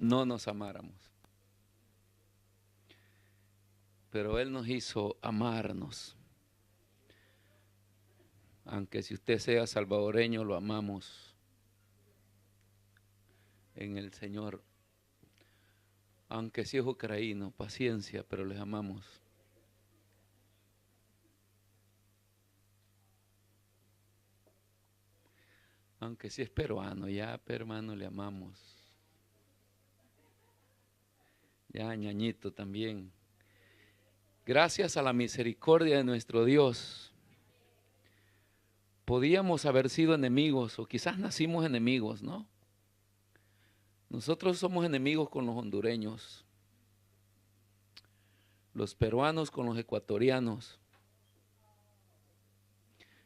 no nos amáramos. Pero Él nos hizo amarnos. Aunque si usted sea salvadoreño, lo amamos en el Señor. Aunque si es ucraniano, paciencia, pero les amamos. Aunque si es peruano, ya, pero hermano, le amamos. Ya, ñañito también. Gracias a la misericordia de nuestro Dios, podíamos haber sido enemigos, o quizás nacimos enemigos, ¿no? Nosotros somos enemigos con los hondureños, los peruanos con los ecuatorianos.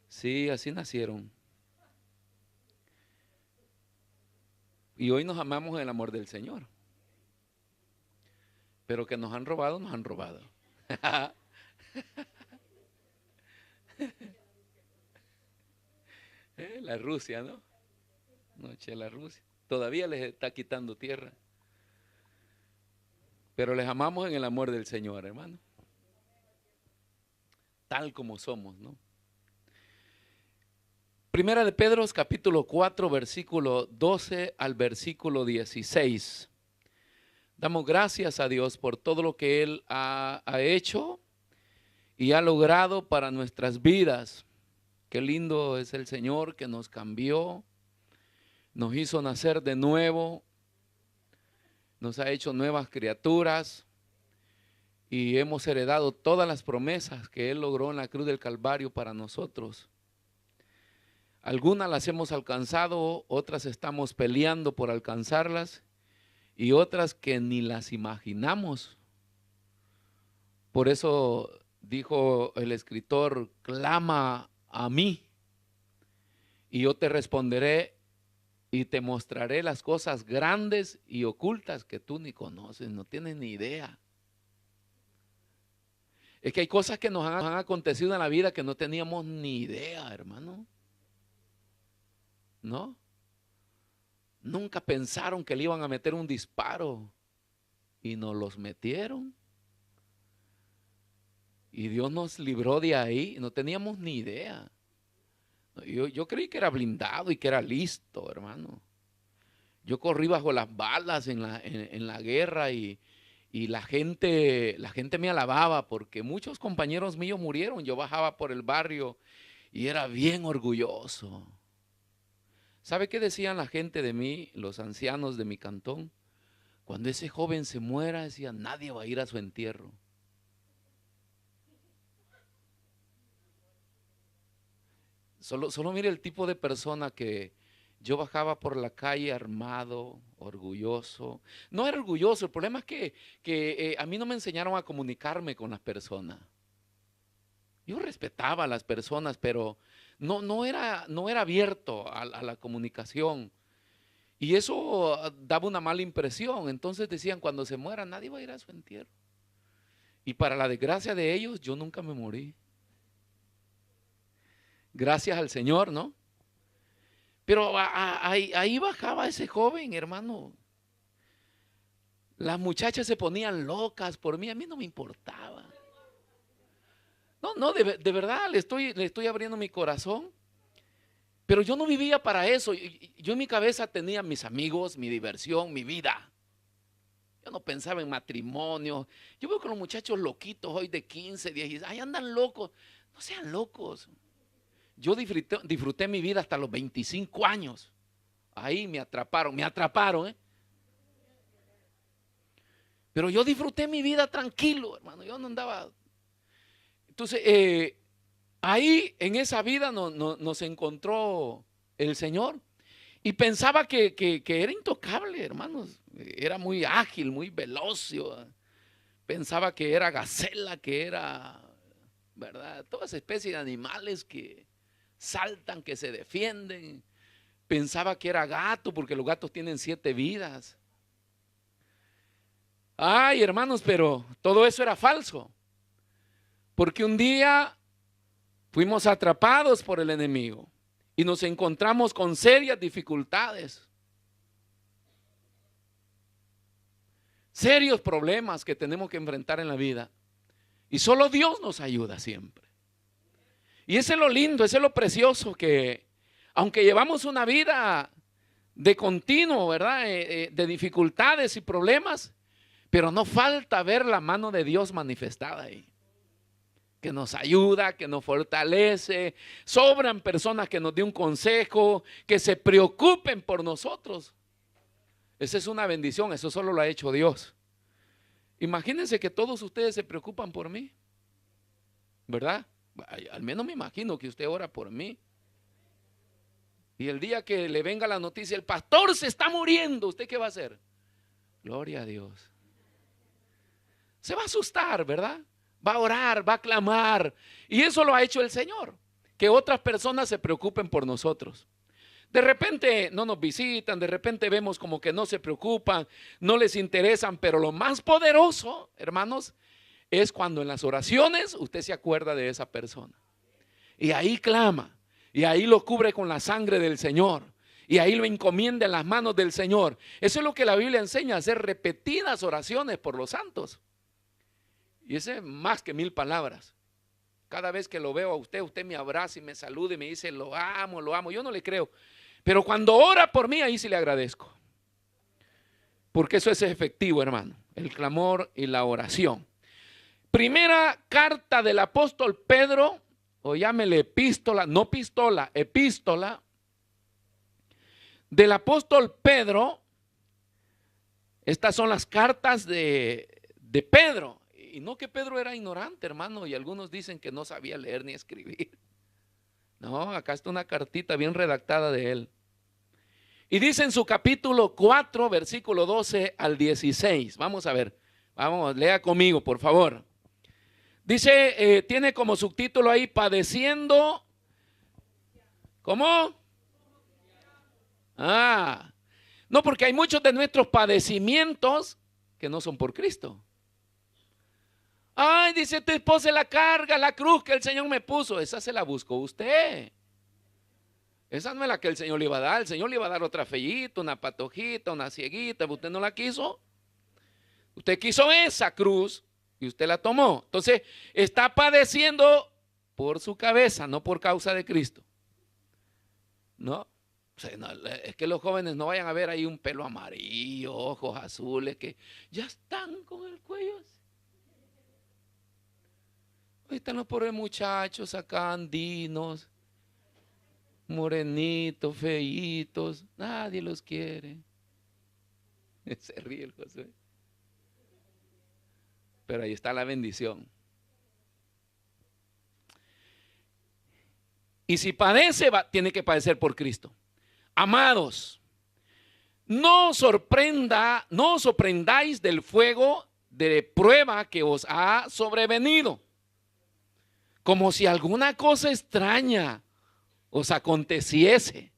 Sí, así nacieron. Y hoy nos amamos en el amor del Señor. Pero que nos han robado, nos han robado. La Rusia, ¿no? Noche la Rusia. Todavía les está quitando tierra. Pero les amamos en el amor del Señor, hermano. Tal como somos, ¿no? Primera de Pedro, capítulo 4, versículo 12 al versículo 16. Damos gracias a Dios por todo lo que Él ha hecho y ha logrado para nuestras vidas. Qué lindo es el Señor que nos cambió, nos hizo nacer de nuevo, nos ha hecho nuevas criaturas y hemos heredado todas las promesas que Él logró en la cruz del Calvario para nosotros. Algunas las hemos alcanzado, otras estamos peleando por alcanzarlas y otras que ni las imaginamos. Por eso dijo el escritor, clama a mí y yo te responderé y te mostraré las cosas grandes y ocultas que tú ni conoces, no tienes ni idea. Es que hay cosas que nos han acontecido en la vida que no teníamos ni idea, hermano. ¿No? Nunca pensaron que le iban a meter un disparo y nos los metieron. Y Dios nos libró de ahí, no teníamos ni idea. Yo creí que era blindado y que era listo, hermano. Yo corrí bajo las balas en la guerra y la gente me alababa porque muchos compañeros míos murieron. Yo bajaba por el barrio y era bien orgulloso. ¿Sabe qué decían la gente de mí, los ancianos de mi cantón? Cuando ese joven se muera, decían, nadie va a ir a su entierro. Solo mire el tipo de persona que yo bajaba por la calle armado, orgulloso. No era orgulloso, el problema es que a mí no me enseñaron a comunicarme con las personas. Yo respetaba a las personas, pero no era abierto a la comunicación. Y eso daba una mala impresión. Entonces decían, cuando se muera, nadie va a ir a su entierro. Y para la desgracia de ellos, yo nunca me morí. Gracias al Señor, ¿no? Pero ahí bajaba ese joven, hermano. Las muchachas se ponían locas por mí, a mí no me importaba. No, de verdad, le estoy abriendo mi corazón. Pero yo no vivía para eso. Yo en mi cabeza tenía mis amigos, mi diversión, mi vida. Yo no pensaba en matrimonio. Yo veo que los muchachos loquitos hoy de 15, 10, ahí andan locos. No sean locos. Yo disfruté mi vida hasta los 25 años. Ahí me atraparon, ¿eh? Pero yo disfruté mi vida tranquilo, hermano. Yo no andaba. Entonces, ahí en esa vida nos encontró el Señor. Y pensaba que era intocable, hermanos. Era muy ágil, muy veloz. Pensaba que era gacela, que era, ¿verdad? Toda esa especie de animales que saltan, que se defienden. Pensaba que era gato, porque los gatos tienen 7 vidas. Ay, hermanos, pero todo eso era falso. Porque un día fuimos atrapados por el enemigo y nos encontramos con serias dificultades. serios problemas que tenemos que enfrentar en la vida. Y solo Dios nos ayuda siempre. Y eso es lo lindo, eso es lo precioso, que aunque llevamos una vida de continuo, ¿verdad? De dificultades y problemas, pero no falta ver la mano de Dios manifestada ahí, que nos ayuda, que nos fortalece. Sobran personas que nos den un consejo, que se preocupen por nosotros. Esa es una bendición, eso solo lo ha hecho Dios. Imagínense que todos ustedes se preocupan por mí, ¿verdad? Al menos me imagino que usted ora por mí. Y el día que le venga la noticia, el pastor se está muriendo, ¿usted qué va a hacer? Gloria a Dios. Se va a asustar, ¿verdad? Va a orar, va a clamar. Y eso lo ha hecho el Señor, que otras personas se preocupen por nosotros. De repente no nos visitan, de repente vemos como que no se preocupan, no les interesan, pero lo más poderoso, hermanos, es cuando en las oraciones usted se acuerda de esa persona. Y ahí clama, y ahí lo cubre con la sangre del Señor, y ahí lo encomienda en las manos del Señor. Eso es lo que la Biblia enseña, hacer repetidas oraciones por los santos. Y ese es más que 1000 palabras. Cada vez que lo veo a usted, usted me abraza y me saluda y me dice lo amo, lo amo. Yo no le creo, pero cuando ora por mí, ahí sí le agradezco. Porque eso es efectivo, hermano, el clamor y la oración. Primera carta del apóstol Pedro, o llámele epístola, no pistola, epístola, del apóstol Pedro. Estas son las cartas de Pedro. Y no que Pedro era ignorante, hermano, y algunos dicen que no sabía leer ni escribir. No, acá está una cartita bien redactada de él. Y dice en su capítulo 4, versículo 12 al 16. Vamos a ver, vamos, lea conmigo, por favor. Dice, tiene como subtítulo ahí, padeciendo. ¿Cómo? No, porque hay muchos de nuestros padecimientos que no son por Cristo. Ay, dice tu esposa, la carga, la cruz que el Señor me puso. Esa se la buscó usted. Esa no es la que el Señor le iba a dar. El Señor le iba a dar otra fellita, una patojita, una cieguita. Usted no la quiso. Usted quiso esa cruz y usted la tomó. Entonces está padeciendo por su cabeza, no por causa de Cristo. No, o sea, no, es que los jóvenes no vayan a ver ahí un pelo amarillo, ojos azules, que ya están con el cuello así. Ahí están los pobres muchachos acá, andinos, morenitos, feitos, nadie los quiere. Se ríe el José. Pero ahí está la bendición. Y si padece, tiene que padecer por Cristo. Amados, no os sorprendáis del fuego de prueba que os ha sobrevenido, como si alguna cosa extraña os aconteciese.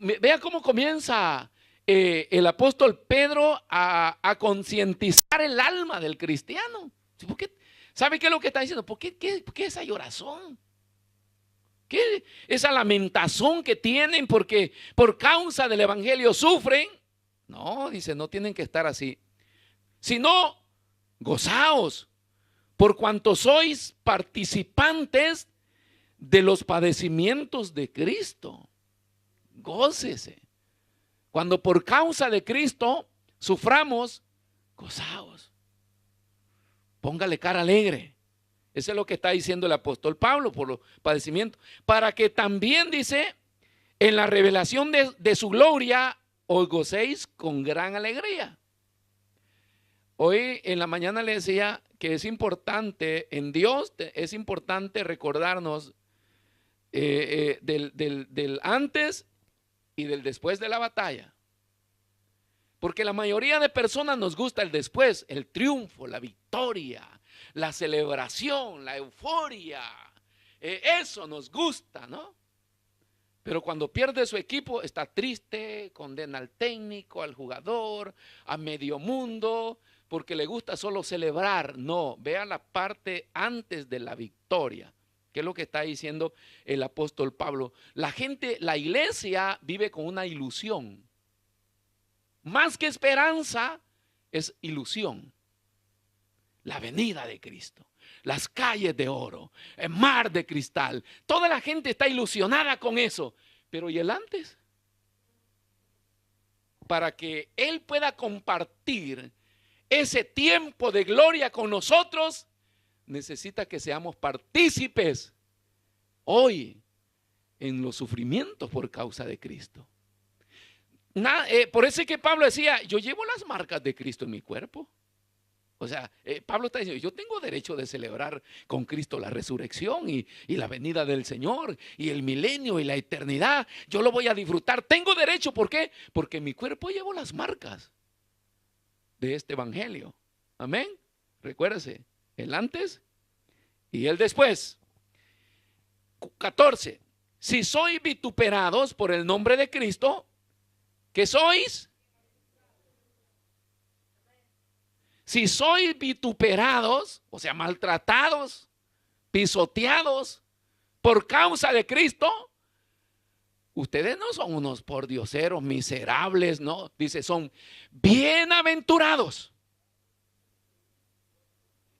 Vea cómo comienza el apóstol Pedro a concientizar el alma del cristiano. ¿Por qué? ¿Sabe qué es lo que está diciendo? ¿Por qué esa llorazón? ¿Qué esa lamentación que tienen porque por causa del evangelio sufren? No, dice, no tienen que estar así, sino gozaos por cuanto sois participantes de los padecimientos de Cristo. Gócese. Cuando por causa de Cristo suframos, gozaos. Póngale cara alegre. Eso es lo que está diciendo el apóstol Pablo por los padecimientos. Para que también, dice, en la revelación de su gloria os gocéis con gran alegría. Hoy en la mañana le decía que es importante, en Dios es importante recordarnos del antes y del después de la batalla. Porque la mayoría de personas nos gusta el después, el triunfo, la victoria, la celebración, la euforia. Eso nos gusta, ¿no? Pero cuando pierde su equipo está triste, condena al técnico, al jugador, a medio mundo, porque le gusta solo celebrar. No, vea la parte antes de la victoria, que es lo que está diciendo el apóstol Pablo. La gente, la iglesia vive con una ilusión. más que esperanza, es ilusión. La venida de Cristo, las calles de oro, el mar de cristal. Toda la gente está ilusionada con eso. Pero ¿y el antes? Para que Él pueda compartir ese tiempo de gloria con nosotros, necesita que seamos partícipes hoy en los sufrimientos por causa de Cristo. Por eso es que Pablo decía, yo llevo las marcas de Cristo en mi cuerpo. O sea, Pablo está diciendo, yo tengo derecho de celebrar con Cristo la resurrección y la venida del Señor y el milenio y la eternidad. Yo lo voy a disfrutar. Tengo derecho, ¿por qué? Porque en mi cuerpo llevo las marcas de este evangelio. Amén. Recuérdese, el antes y el después. 14. Si sois vituperados por el nombre de Cristo, ¿qué sois? Si sois vituperados, o sea, maltratados, pisoteados por causa de Cristo, ustedes no son unos pordioseros miserables, no. Dice, son bienaventurados.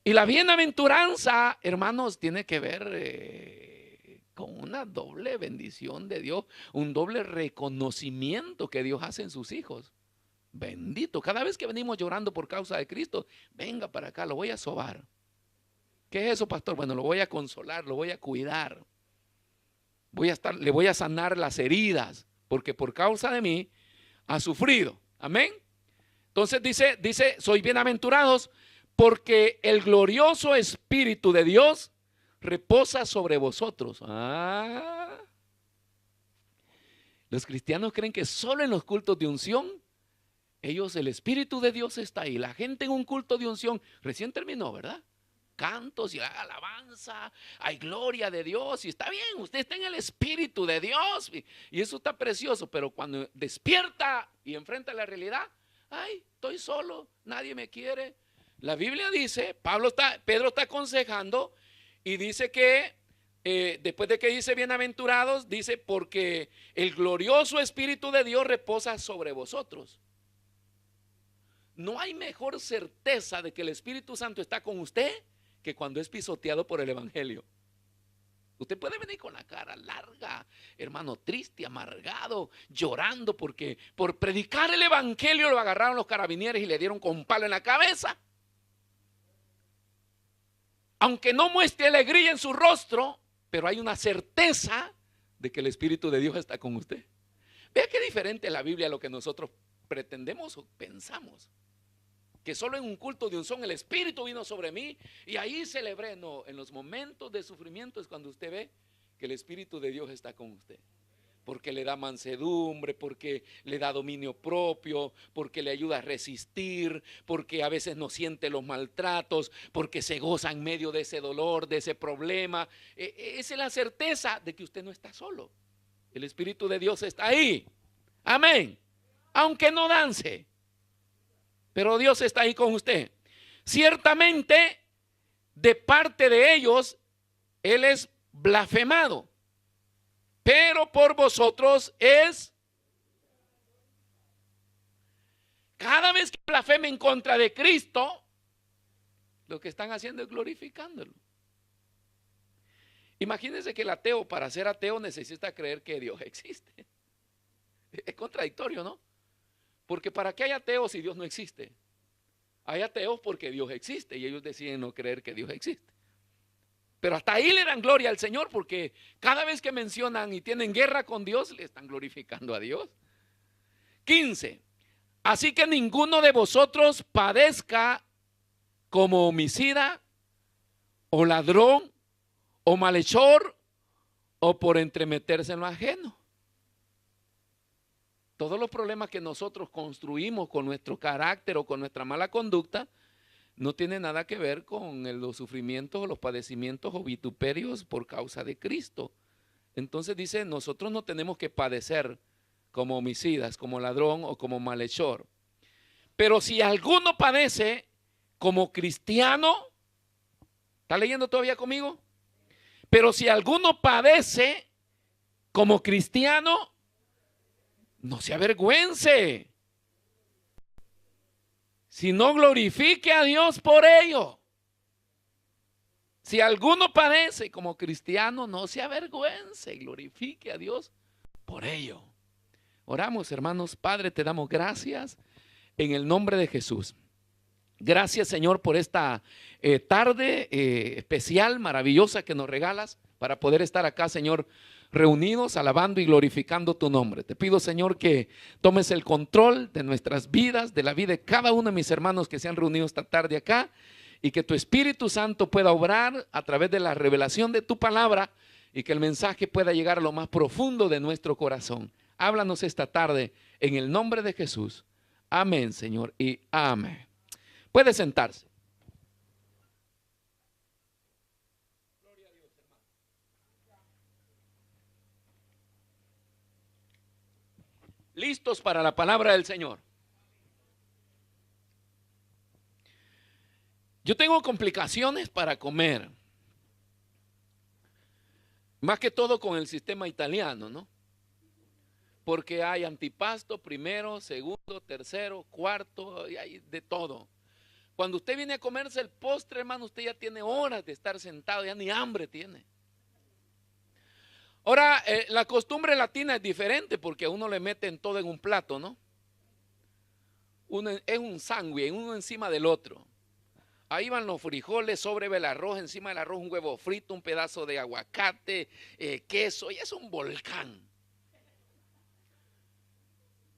Y la bienaventuranza, hermanos, tiene que ver con una doble bendición de Dios, un doble reconocimiento que Dios hace en sus hijos. Bendito, cada vez que venimos llorando por causa de Cristo, venga para acá, lo voy a sobar. ¿Qué es eso, pastor? Bueno, lo voy a consolar, lo voy a cuidar. Le voy a sanar las heridas, porque por causa de mí ha sufrido. Amén. Entonces dice, sois bienaventurados porque el glorioso Espíritu de Dios reposa sobre vosotros. Los cristianos creen que solo en los cultos de unción el Espíritu de Dios está ahí. La gente en un culto de unción recién terminó, ¿verdad? Cantos y alabanza, hay gloria de Dios y está bien, usted está en el Espíritu de Dios y eso está precioso, pero cuando despierta y enfrenta la realidad, ay, estoy solo, nadie me quiere. La Biblia dice, Pedro está aconsejando y dice que después de que dice bienaventurados, dice porque el glorioso Espíritu de Dios reposa sobre vosotros. No hay mejor certeza de que el Espíritu Santo está con usted que cuando es pisoteado por el evangelio. Usted puede venir con la cara larga, hermano, triste, amargado, llorando porque por predicar el evangelio lo agarraron los carabineros y le dieron con palo en la cabeza. Aunque no muestre alegría en su rostro, pero hay una certeza de que el Espíritu de Dios está con usted. Vea qué diferente es la Biblia a lo que nosotros pretendemos o pensamos. Que solo en un culto de unción el Espíritu vino sobre mí y ahí celebré. No, en los momentos de sufrimiento es cuando usted ve que el Espíritu de Dios está con usted. Porque le da mansedumbre, porque le da dominio propio, porque le ayuda a resistir, porque a veces no siente los maltratos, porque se goza en medio de ese dolor, de ese problema. Esa es la certeza de que usted no está solo. El Espíritu de Dios está ahí. Amén. Aunque no dance, pero Dios está ahí con usted. Ciertamente, de parte de ellos, Él es blasfemado, pero por vosotros es. Cada vez que blasfemen contra de Cristo, lo que están haciendo es glorificándolo. Imagínense que el ateo, para ser ateo, necesita creer que Dios existe. Es contradictorio, ¿no? Porque ¿para qué hay ateos si Dios no existe? Hay ateos porque Dios existe y ellos deciden no creer que Dios existe. Pero hasta ahí le dan gloria al Señor porque cada vez que mencionan y tienen guerra con Dios, le están glorificando a Dios. 15. Así que ninguno de vosotros padezca como homicida o ladrón o malhechor o por entremeterse en lo ajeno. Todos los problemas que nosotros construimos con nuestro carácter o con nuestra mala conducta no tienen nada que ver con los sufrimientos o los padecimientos o vituperios por causa de Cristo. Entonces dice, nosotros no tenemos que padecer como homicidas, como ladrón o como malhechor. Pero si alguno padece como cristiano, ¿está leyendo todavía conmigo? Pero si alguno padece como cristiano, no se avergüence, sino glorifique a Dios por ello. Si alguno padece como cristiano, no se avergüence, glorifique a Dios por ello. Oramos, hermanos. Padre, te damos gracias en el nombre de Jesús. Gracias, Señor, por esta tarde especial, maravillosa que nos regalas para poder estar acá, Señor, reunidos, alabando y glorificando tu nombre. Te pido, Señor, que tomes el control de nuestras vidas, de la vida de cada uno de mis hermanos que se han reunido esta tarde acá, y que tu Espíritu Santo pueda obrar a través de la revelación de tu palabra y que el mensaje pueda llegar a lo más profundo de nuestro corazón. Háblanos esta tarde en el nombre de Jesús. Amén, Señor, y amén. Puede sentarse. ¿Listos para la palabra del Señor? Yo tengo complicaciones para comer. Más que todo con el sistema italiano, ¿no? Porque hay antipasto, primero, segundo, tercero, cuarto, y hay de todo. Cuando usted viene a comerse el postre, hermano, usted ya tiene horas de estar sentado, ya ni hambre tiene. Ahora, la costumbre latina es diferente porque a uno le meten todo en un plato, ¿no? Uno es un sándwich, uno encima del otro. Ahí van los frijoles, sobre el arroz, encima del arroz un huevo frito, un pedazo de aguacate, queso, y es un volcán.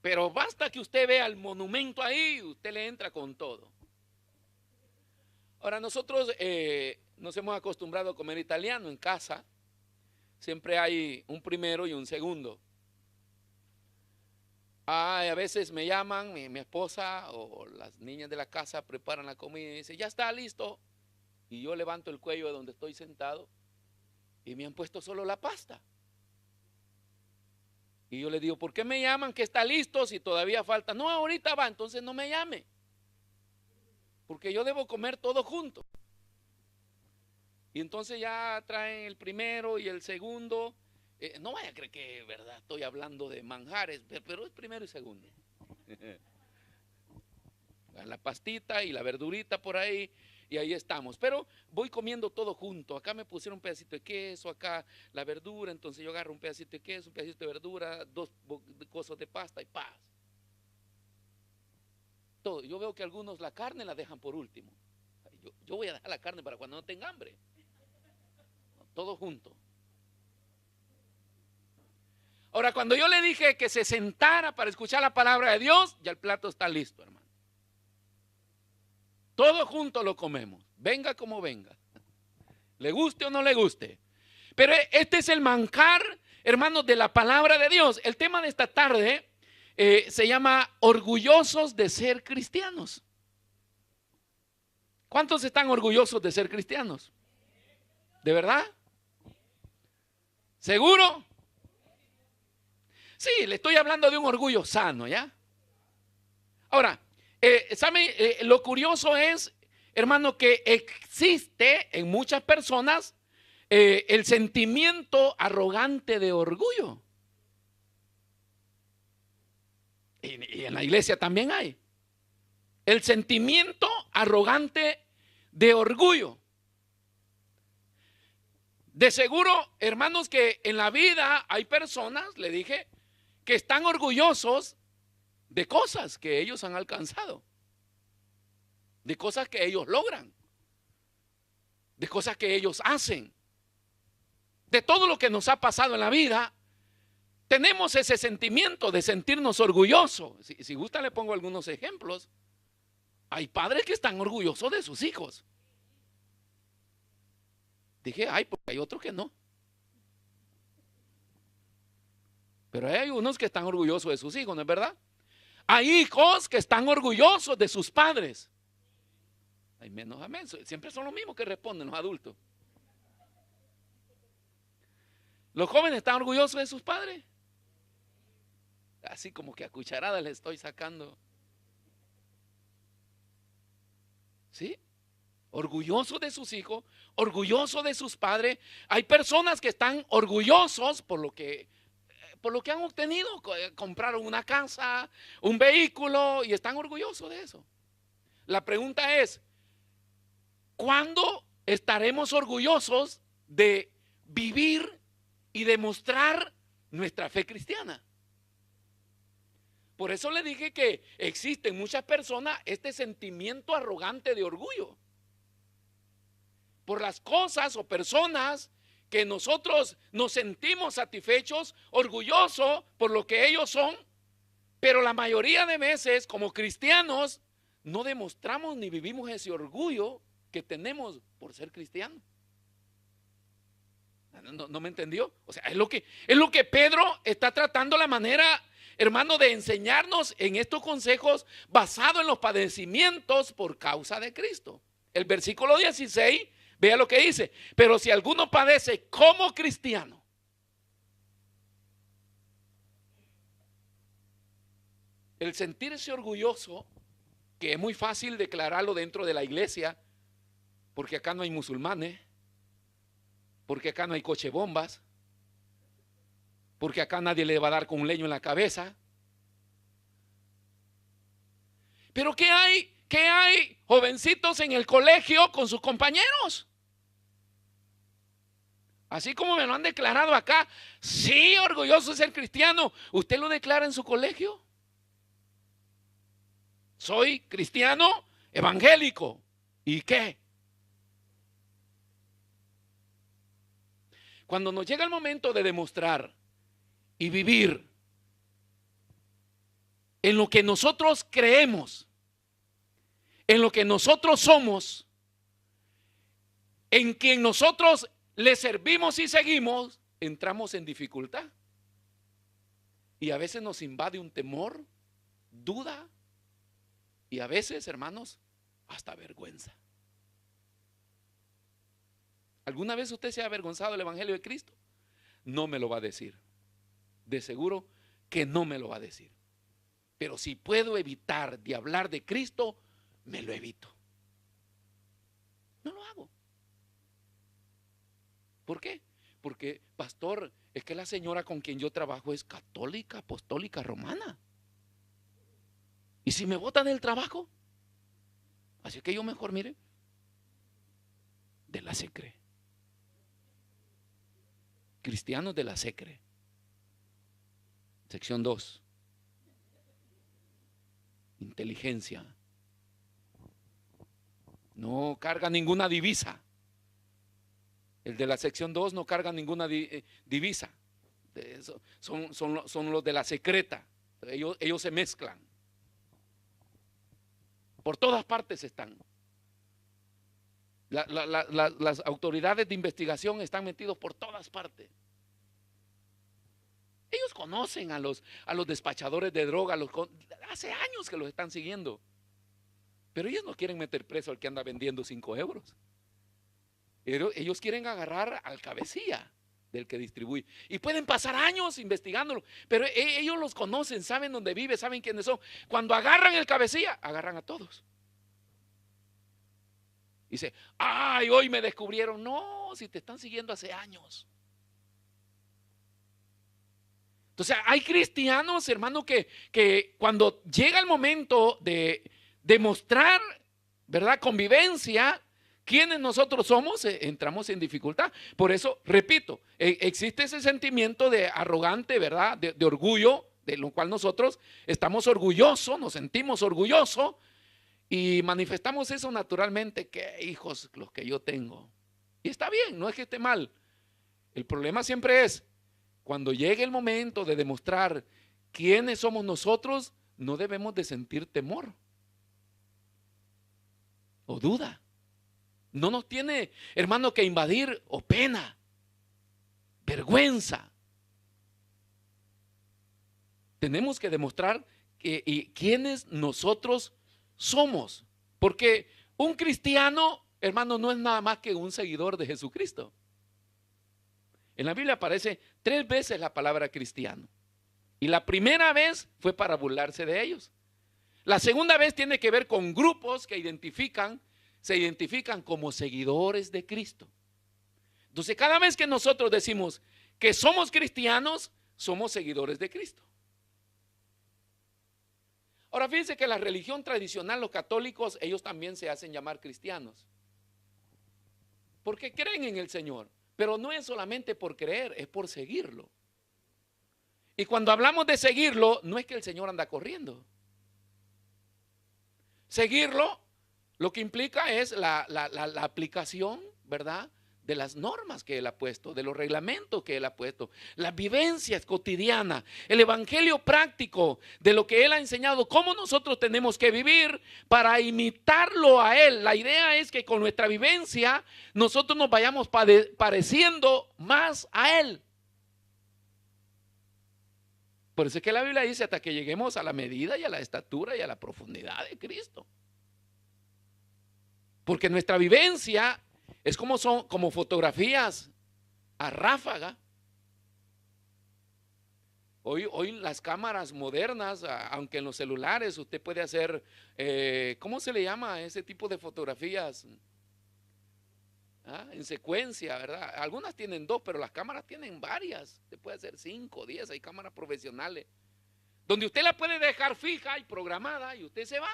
Pero basta que usted vea el monumento ahí, usted le entra con todo. Ahora, nosotros nos hemos acostumbrado a comer italiano en casa. Siempre hay un primero y un segundo. A veces me llaman, mi esposa o las niñas de la casa preparan la comida y dicen, ya está listo. Y yo levanto el cuello de donde estoy sentado y me han puesto solo la pasta. Y yo le digo, ¿por qué me llaman que está listo si todavía falta? No, ahorita va, entonces no me llame. Porque yo debo comer todo junto. Y entonces ya traen el primero y el segundo. No vaya a creer que, verdad, estoy hablando de manjares, pero es primero y segundo. La pastita y la verdurita por ahí, y ahí estamos. Pero voy comiendo todo junto. Acá me pusieron un pedacito de queso, acá la verdura, entonces yo agarro un pedacito de queso, un pedacito de verdura, dos cosas de pasta y paz. Todo. Yo veo que algunos la carne la dejan por último. Yo voy a dejar la carne para cuando no tenga hambre. Todo junto. Ahora, cuando yo le dije que se sentara para escuchar la palabra de Dios, ya el plato está listo, hermano. Todo junto lo comemos, venga como venga, le guste o no le guste. Pero este es el manjar, hermanos, de la palabra de Dios. El tema de esta tarde se llama orgullosos de ser cristianos. ¿Cuántos están orgullosos de ser cristianos? ¿De verdad? ¿Seguro? Sí, le estoy hablando de un orgullo sano, ¿ya? Ahora, ¿sabe? Lo curioso es, hermano, que existe en muchas personas el sentimiento arrogante de orgullo. Y en la iglesia también hay. El sentimiento arrogante de orgullo. De seguro, hermanos, que en la vida hay personas, le dije, que están orgullosos de cosas que ellos han alcanzado, de cosas que ellos logran, de cosas que ellos hacen, de todo lo que nos ha pasado en la vida. Tenemos ese sentimiento de sentirnos orgullosos. Si gusta le pongo algunos ejemplos. Hay padres que están orgullosos de sus hijos. Dije, porque hay otros que no. Pero hay unos que están orgullosos de sus hijos, ¿no es verdad? Hay hijos que están orgullosos de sus padres. Hay menos amén. Siempre son los mismos que responden los adultos. Los jóvenes están orgullosos de sus padres. Así como que a cucharadas les estoy sacando. ¿Sí? Orgullosos de sus hijos, orgullosos de sus padres. Hay personas que están orgullosos por lo que han obtenido. Compraron una casa, un vehículo y están orgullosos de eso. la pregunta es, ¿cuándo estaremos orgullosos de vivir y demostrar nuestra fe cristiana? Por eso le dije que existe en muchas personas este sentimiento arrogante de orgullo por las cosas o personas que nosotros nos sentimos satisfechos, orgullosos por lo que ellos son, pero la mayoría de veces como cristianos no demostramos ni vivimos ese orgullo que tenemos por ser cristianos. ¿No me entendió? O sea, es lo que Pedro está tratando la manera, hermano, de enseñarnos en estos consejos basados en los padecimientos por causa de Cristo. El versículo 16, vea lo que dice: pero si alguno padece como cristiano, el sentirse orgulloso, que es muy fácil declararlo dentro de la iglesia, porque acá no hay musulmanes, porque acá no hay cochebombas, porque acá nadie le va a dar con un leño en la cabeza. Pero ¿qué hay? ¿Qué hay, jovencitos, en el colegio con sus compañeros? Así como me lo han declarado acá, sí, orgulloso de ser cristiano. ¿Usted lo declara en su colegio? Soy cristiano evangélico. ¿Y qué? Cuando nos llega el momento de demostrar y vivir en lo que nosotros creemos, en lo que nosotros somos, en quien nosotros le servimos y seguimos, entramos en dificultad. Y a veces nos invade un temor, duda, y a veces, hermanos, hasta vergüenza. ¿Alguna vez usted se ha avergonzado del Evangelio de Cristo? No me lo va a decir. De seguro que no me lo va a decir. Pero si puedo evitar de hablar de Cristo, me lo evito. No lo hago. ¿Por qué? Porque, pastor, es que la señora con quien yo trabajo es católica, apostólica, romana. ¿Y si me botan del trabajo? Así que yo mejor, mire, de la secre. Cristianos de la secre. Sección 2. Inteligencia. No carga ninguna divisa. El de la sección 2 no carga ninguna divisa. Son los de la secreta. Ellos se mezclan. Por todas partes están. Las autoridades de investigación están metidos por todas partes. Ellos conocen a los despachadores de droga, hace años que los están siguiendo. Pero ellos no quieren meter preso al que anda vendiendo 5 euros. Ellos quieren agarrar al cabecilla del que distribuye. Y pueden pasar años investigándolo, pero ellos los conocen, saben dónde vive, saben quiénes son. Cuando agarran el cabecilla, agarran a todos. Dice, ay, hoy me descubrieron. No, si te están siguiendo hace años. Entonces hay cristianos, hermano, que cuando llega el momento de demostrar, ¿verdad?, convivencia, quienes nosotros somos, entramos en dificultad. Por eso, repito, existe ese sentimiento de arrogante, ¿verdad?, de orgullo, de lo cual nosotros estamos orgullosos, nos sentimos orgullosos y manifestamos eso naturalmente. Que hijos los que yo tengo. Y está bien, no es que esté mal. El problema siempre es cuando llegue el momento de demostrar quiénes somos nosotros, no debemos de sentir temor o duda. No nos tiene, hermano, que invadir o pena, vergüenza. Tenemos que demostrar quiénes nosotros somos. Porque un cristiano, hermano, no es nada más que un seguidor de Jesucristo. En la Biblia aparece 3 veces la palabra cristiano. Y la primera vez fue para burlarse de ellos. La segunda vez tiene que ver con grupos que se identifican como seguidores de Cristo. Entonces, cada vez que nosotros decimos que somos cristianos, somos seguidores de Cristo. Ahora, Ahora fíjense que la religión tradicional, los católicos, ellos también se hacen llamar cristianos, porque creen en el Señor, pero no es solamente por creer, es por seguirlo. Y cuando hablamos de seguirlo, no es que el Señor anda corriendo. Seguirlo, lo que implica es la aplicación, ¿verdad?, de las normas que Él ha puesto, de los reglamentos que Él ha puesto, las vivencias cotidianas, el evangelio práctico de lo que Él ha enseñado, cómo nosotros tenemos que vivir para imitarlo a Él. La idea es que con nuestra vivencia nosotros nos vayamos pareciendo más a Él. Por eso es que la Biblia dice hasta que lleguemos a la medida y a la estatura y a la profundidad de Cristo. Porque nuestra vivencia es como fotografías a ráfaga. Hoy las cámaras modernas, aunque en los celulares usted puede hacer, ¿cómo se le llama ese tipo de fotografías? En secuencia, ¿verdad? Algunas tienen 2, pero las cámaras tienen varias. Usted puede hacer 5, 10, hay cámaras profesionales, donde usted la puede dejar fija y programada y usted se va.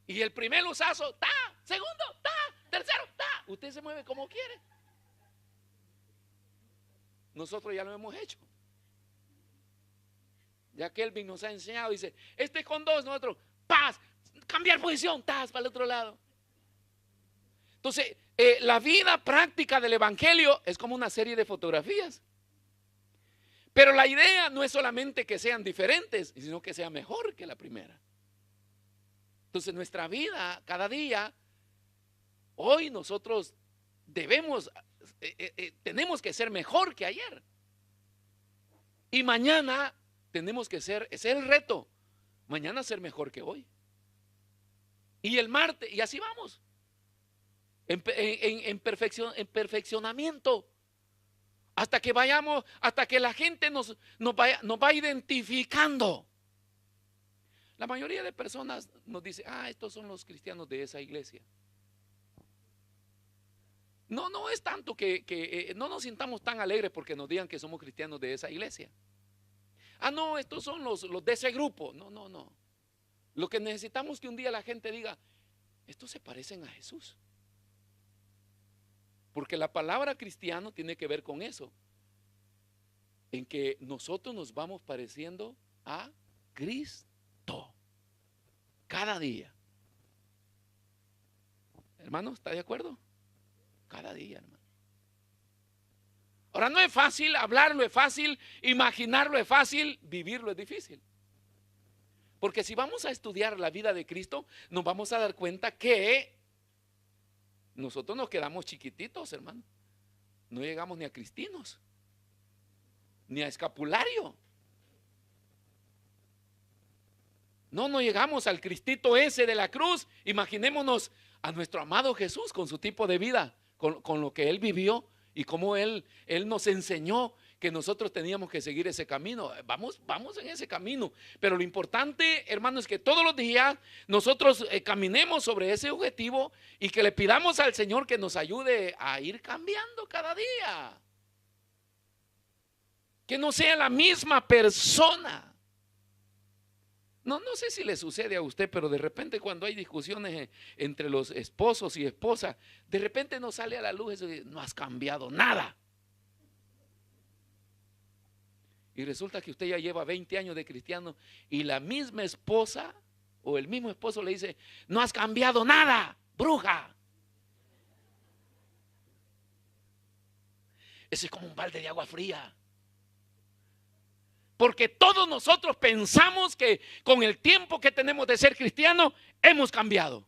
Y el primer usazo, ¡ta! Segundo, ¡ta! Tercero, ¡ta! Usted se mueve como quiere. Nosotros ya lo hemos hecho. Ya Kelvin nos ha enseñado, dice, este con 2, nosotros, ¡paz! Cambiar posición, ¡tas! Para el otro lado. Entonces, la vida práctica del evangelio es como una serie de fotografías. Pero la idea no es solamente que sean diferentes, sino que sea mejor que la primera. Entonces nuestra vida, cada día, hoy nosotros tenemos que ser mejor que ayer. Y mañana tenemos que ser, ese es el reto, mañana ser mejor que hoy. Y el martes, y así vamos, en perfeccionamiento. Hasta que vayamos, hasta que la gente nos va identificando. La mayoría de personas nos dice, estos son los cristianos de esa iglesia. No es tanto que no nos sintamos tan alegres porque nos digan que somos cristianos de esa iglesia. No, estos son los de ese grupo. No. Lo que necesitamos es que un día la gente diga, estos se parecen a Jesús. Porque la palabra cristiano tiene que ver con eso, en que nosotros nos vamos pareciendo a Cristo cada día. Hermano, ¿está de acuerdo? Cada día, hermano. Ahora no es fácil, hablarlo es fácil, imaginarlo es fácil, vivirlo es difícil. Porque si vamos a estudiar la vida de Cristo, nos vamos a dar cuenta que nosotros nos quedamos chiquititos, hermano. No llegamos ni a cristinos, ni a escapulario. No llegamos al Cristito ese de la cruz. Imaginémonos a nuestro amado Jesús con su tipo de vida, con lo que Él vivió y cómo Él nos enseñó que nosotros teníamos que seguir ese camino. Vamos en ese camino. Pero lo importante, hermano, es que todos los días nosotros caminemos sobre ese objetivo y que le pidamos al Señor que nos ayude a ir cambiando cada día. Que no sea la misma persona. No sé si le sucede a usted, pero de repente cuando hay discusiones entre los esposos y esposas, de repente nos sale a la luz eso de no has cambiado nada. Y resulta que usted ya lleva 20 años de cristiano y la misma esposa o el mismo esposo le dice, no has cambiado nada, bruja. Eso es como un balde de agua fría. Porque todos nosotros pensamos que con el tiempo que tenemos de ser cristianos hemos cambiado.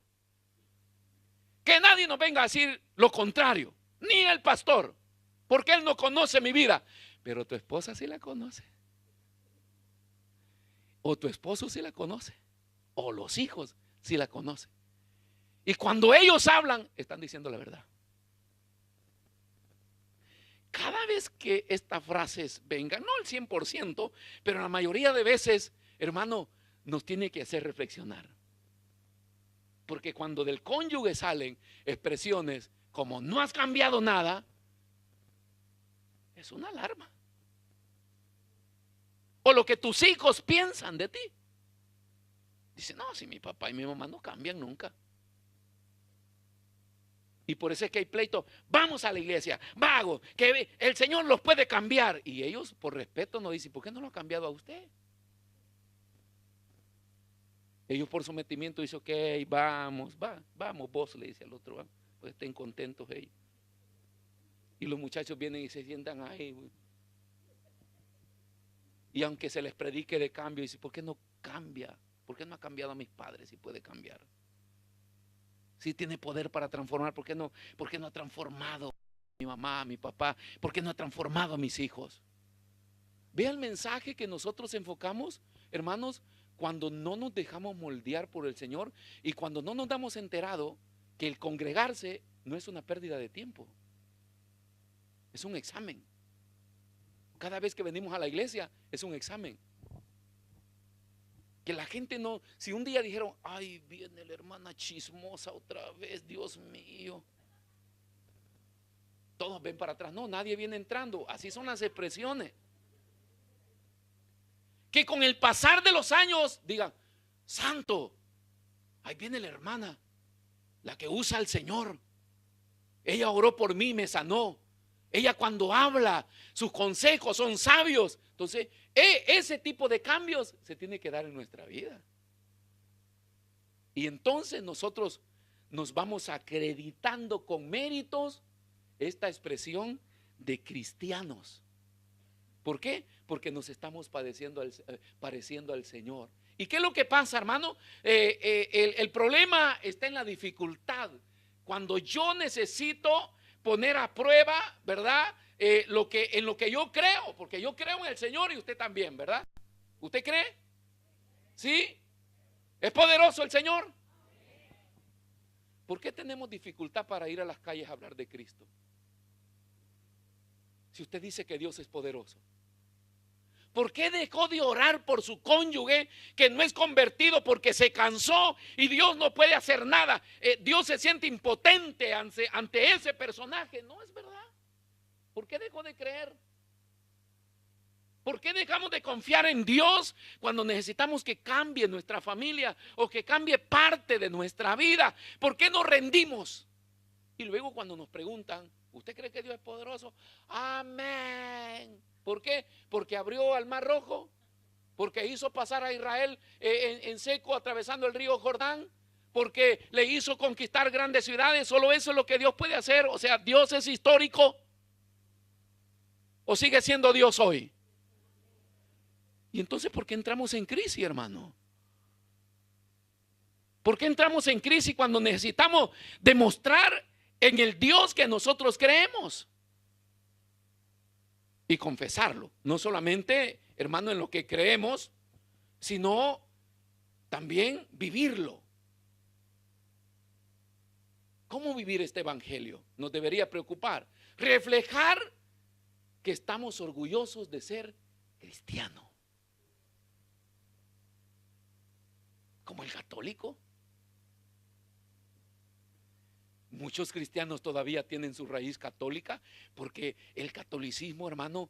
Que nadie nos venga a decir lo contrario, ni el pastor, porque él no conoce mi vida. Pero tu esposa sí la conoce. O tu esposo sí la conoce. O los hijos sí la conocen. Y cuando ellos hablan, están diciendo la verdad. Cada vez que estas frases vengan, no el 100%, pero la mayoría de veces, hermano, nos tiene que hacer reflexionar. Porque cuando del cónyuge salen expresiones como no has cambiado nada, es una alarma. O lo que tus hijos piensan de ti. Dice, no, si mi papá y mi mamá no cambian nunca. Y por eso es que hay pleito. Vamos a la iglesia, vago, que el Señor los puede cambiar. Y ellos, por respeto, nos dicen, ¿por qué no lo ha cambiado a usted? Ellos por sometimiento dicen, ok, vamos vos, le dice al otro, pues estén contentos ellos. Y los muchachos vienen y se sientan ahí. Y aunque se les predique de cambio, dice, ¿por qué no cambia? ¿Por qué no ha cambiado a mis padres si puede cambiar? Si tiene poder para transformar, ¿por qué no ha transformado a mi mamá, a mi papá? ¿Por qué no ha transformado a mis hijos? Vea el mensaje que nosotros enfocamos, hermanos, cuando no nos dejamos moldear por el Señor y cuando no nos damos enterado que el congregarse no es una pérdida de tiempo, es un examen. Cada vez que venimos a la iglesia es un examen. Que la gente no, si un día dijeron, ay, viene la hermana chismosa otra vez, Dios mío, todos ven para atrás. No, nadie viene entrando. Así son las expresiones. Que con el pasar de los años digan, santo, ahí viene la hermana, la que usa al Señor. Ella oró por mí, me sanó. Ella cuando habla, sus consejos son sabios. Entonces, ese tipo de cambios se tiene que dar en nuestra vida. Y entonces nosotros nos vamos acreditando con méritos esta expresión de cristianos. ¿Por qué? Porque nos estamos pareciendo al Señor. ¿Y qué es lo que pasa, hermano? El problema está en la dificultad. Cuando yo necesito poner a prueba, ¿verdad? En lo que yo creo, porque yo creo en el Señor y usted también, ¿verdad? ¿Usted cree? ¿Sí? ¿Es poderoso el Señor? ¿Por qué tenemos dificultad para ir a las calles a hablar de Cristo? Si usted dice que Dios es poderoso. ¿Por qué dejó de orar por su cónyuge que no es convertido porque se cansó y Dios no puede hacer nada? Dios se siente impotente ante ese personaje. No es verdad. ¿Por qué dejó de creer? ¿Por qué dejamos de confiar en Dios cuando necesitamos que cambie nuestra familia o que cambie parte de nuestra vida? ¿Por qué nos rendimos? Y luego cuando nos preguntan, ¿usted cree que Dios es poderoso? Amén. ¿Por qué? Porque abrió al Mar Rojo, porque hizo pasar a Israel en seco atravesando el río Jordán, porque le hizo conquistar grandes ciudades. Solo eso es lo que Dios puede hacer. O sea, Dios es histórico o sigue siendo Dios hoy. Y entonces, ¿por qué entramos en crisis, hermano? ¿Por qué entramos en crisis cuando necesitamos demostrar en el Dios que nosotros creemos? Y confesarlo, no solamente, hermano, en lo que creemos, sino también vivirlo. ¿Cómo vivir este evangelio? Nos debería preocupar. Reflejar que estamos orgullosos de ser cristiano. Como el católico. Muchos cristianos todavía tienen su raíz católica porque el catolicismo, hermano,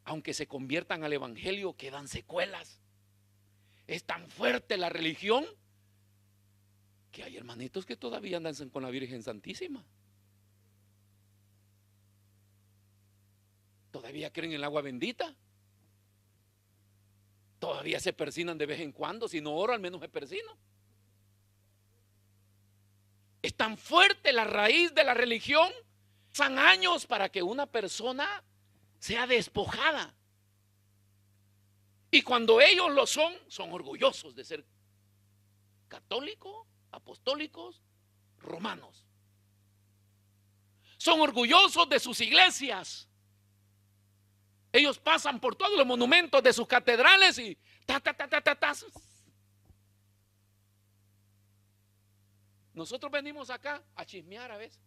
aunque se conviertan al evangelio, quedan secuelas. Es tan fuerte la religión que hay hermanitos que todavía andan con la Virgen Santísima. Todavía creen en el agua bendita. Todavía se persinan de vez en cuando. Si no oro, al menos me persino. Es tan fuerte la raíz de la religión. Pasan años para que una persona sea despojada. Y cuando ellos lo son orgullosos de ser católicos, apostólicos, romanos. Son orgullosos de sus iglesias. Ellos pasan por todos los monumentos de sus catedrales y Nosotros venimos acá a chismear a veces,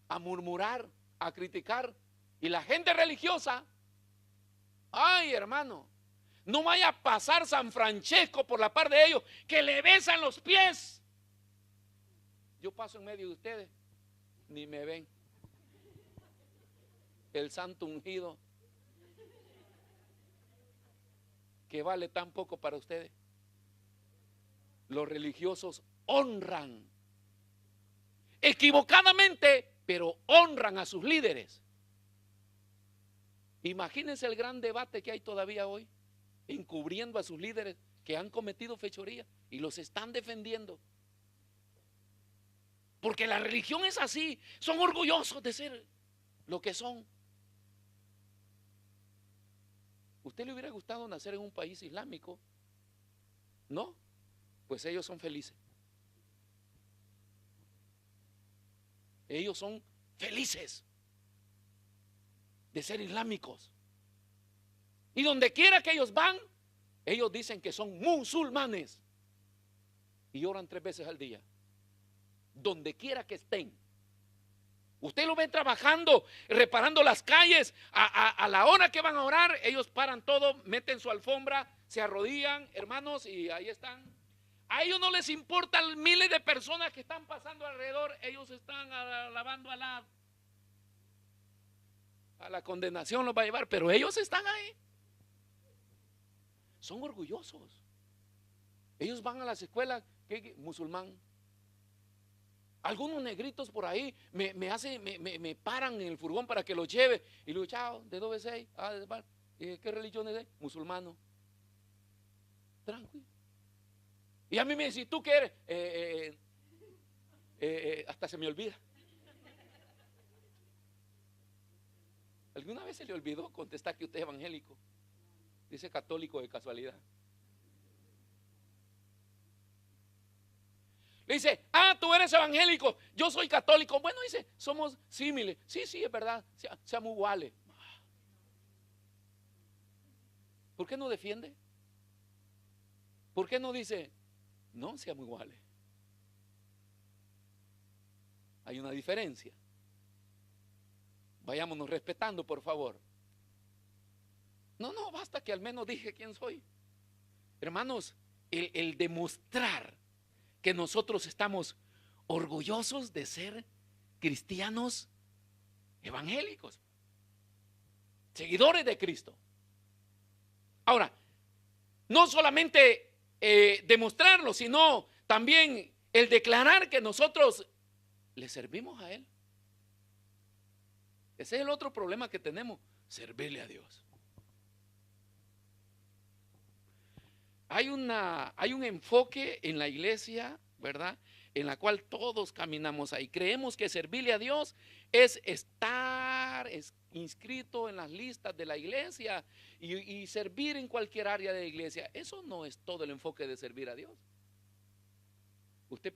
a murmurar, a criticar. Y la gente religiosa, ay, hermano, no vaya a pasar San Francesco por la par de ellos, que le besan los pies. Yo paso en medio de ustedes, ni me ven. El santo ungido, que vale tan poco para ustedes. Los religiosos honran, equivocadamente, pero honran a sus líderes. Imagínense el gran debate que hay todavía hoy, encubriendo a sus líderes que han cometido fechoría y los están defendiendo. Porque la religión es así, son orgullosos de ser lo que son. ¿Usted le hubiera gustado nacer en un país islámico? No, pues ellos son felices. Ellos son felices de ser islámicos. Y donde quiera que ellos van, ellos dicen que son musulmanes y oran 3 veces al día. Donde quiera que estén. Usted lo ve trabajando, reparando las calles. A la hora que van a orar, ellos paran todo, meten su alfombra, se arrodillan, hermanos, y ahí están. A ellos no les importan miles de personas que están pasando alrededor. Ellos están alabando a la condenación, los va a llevar, pero ellos están ahí. Son orgullosos. Ellos van a las escuelas, musulmán. Algunos negritos por ahí me paran en el furgón para que los lleve. Y le digo, chao, ¿de dónde es? ¿Qué religión es? Musulmano. Tranquilo. Y a mí me dice, ¿tú qué eres? Hasta se me olvida. ¿Alguna vez se le olvidó contestar que usted es evangélico? Dice católico de casualidad. Le dice, tú eres evangélico, yo soy católico. Bueno, dice, somos símiles. Sí, es verdad, seamos iguales. ¿Por qué no defiende? ¿Por qué no dice, no seamos iguales? Hay una diferencia. Vayámonos respetando, por favor. No, basta que al menos dije quién soy. Hermanos, el demostrar que nosotros estamos orgullosos de ser cristianos evangélicos, seguidores de Cristo. Ahora, no solamente demostrarlo, sino también el declarar que nosotros le servimos a Él. Ese es el otro problema que tenemos, servirle a Dios. Hay un enfoque en la iglesia, ¿verdad?, en la cual todos caminamos ahí. Creemos que servirle a Dios es estar inscrito en las listas de la iglesia y servir en cualquier área de la iglesia. Eso no es todo el enfoque de servir a Dios. Usted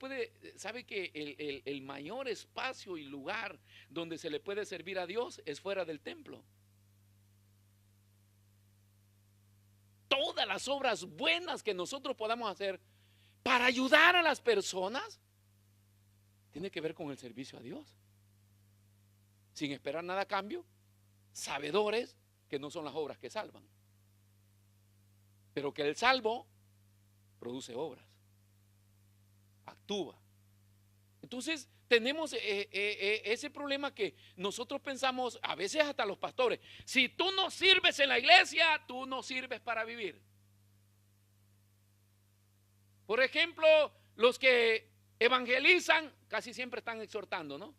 sabe que el mayor espacio y lugar donde se le puede servir a Dios es fuera del templo. Todas las obras buenas que nosotros podamos hacer para ayudar a las personas tiene que ver con el servicio a Dios, sin esperar nada a cambio, sabedores que no son las obras que salvan, pero que el salvo produce obras, actúa. Entonces tenemos ese problema que nosotros pensamos, a veces hasta los pastores, si tú no sirves en la iglesia, tú no sirves para vivir. Por ejemplo, los que evangelizan casi siempre están exhortando, ¿no?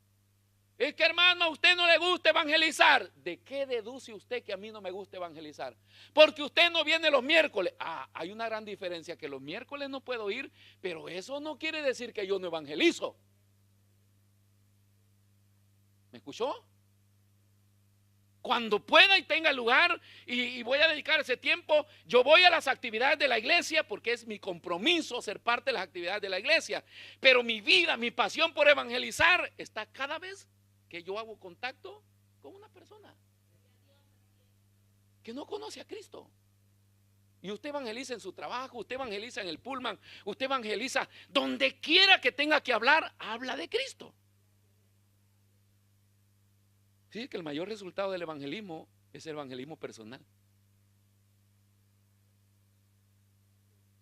Es que, hermano, a usted no le gusta evangelizar. ¿De qué deduce usted que a mí no me gusta evangelizar? Porque usted no viene los miércoles. Hay una gran diferencia, que los miércoles no puedo ir, pero eso no quiere decir que yo no evangelizo. ¿Me escuchó? Cuando pueda y tenga lugar y voy a dedicar ese tiempo, yo voy a las actividades de la iglesia porque es mi compromiso ser parte de las actividades de la iglesia. Pero mi vida, mi pasión por evangelizar está cada vez que yo hago contacto con una persona que no conoce a Cristo. Y usted evangeliza en su trabajo, usted evangeliza en el pullman, usted evangeliza donde quiera que tenga que hablar, habla de Cristo. Sí, que el mayor resultado del evangelismo es el evangelismo personal.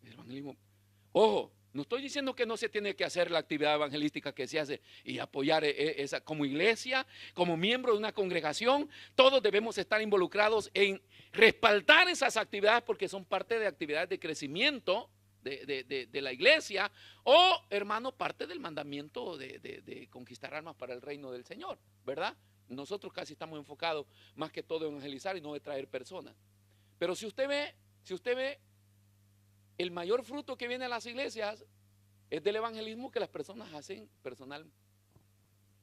El evangelismo. Ojo, no estoy diciendo que no se tiene que hacer la actividad evangelística que se hace y apoyar esa como iglesia, como miembro de una congregación. Todos debemos estar involucrados en respaldar esas actividades porque son parte de actividades de crecimiento de la iglesia, o hermano, parte del mandamiento de conquistar almas para el reino del Señor, ¿verdad? Nosotros casi estamos enfocados más que todo en evangelizar y no de traer personas. Pero si usted ve, el mayor fruto que viene a las iglesias es del evangelismo que las personas hacen personal.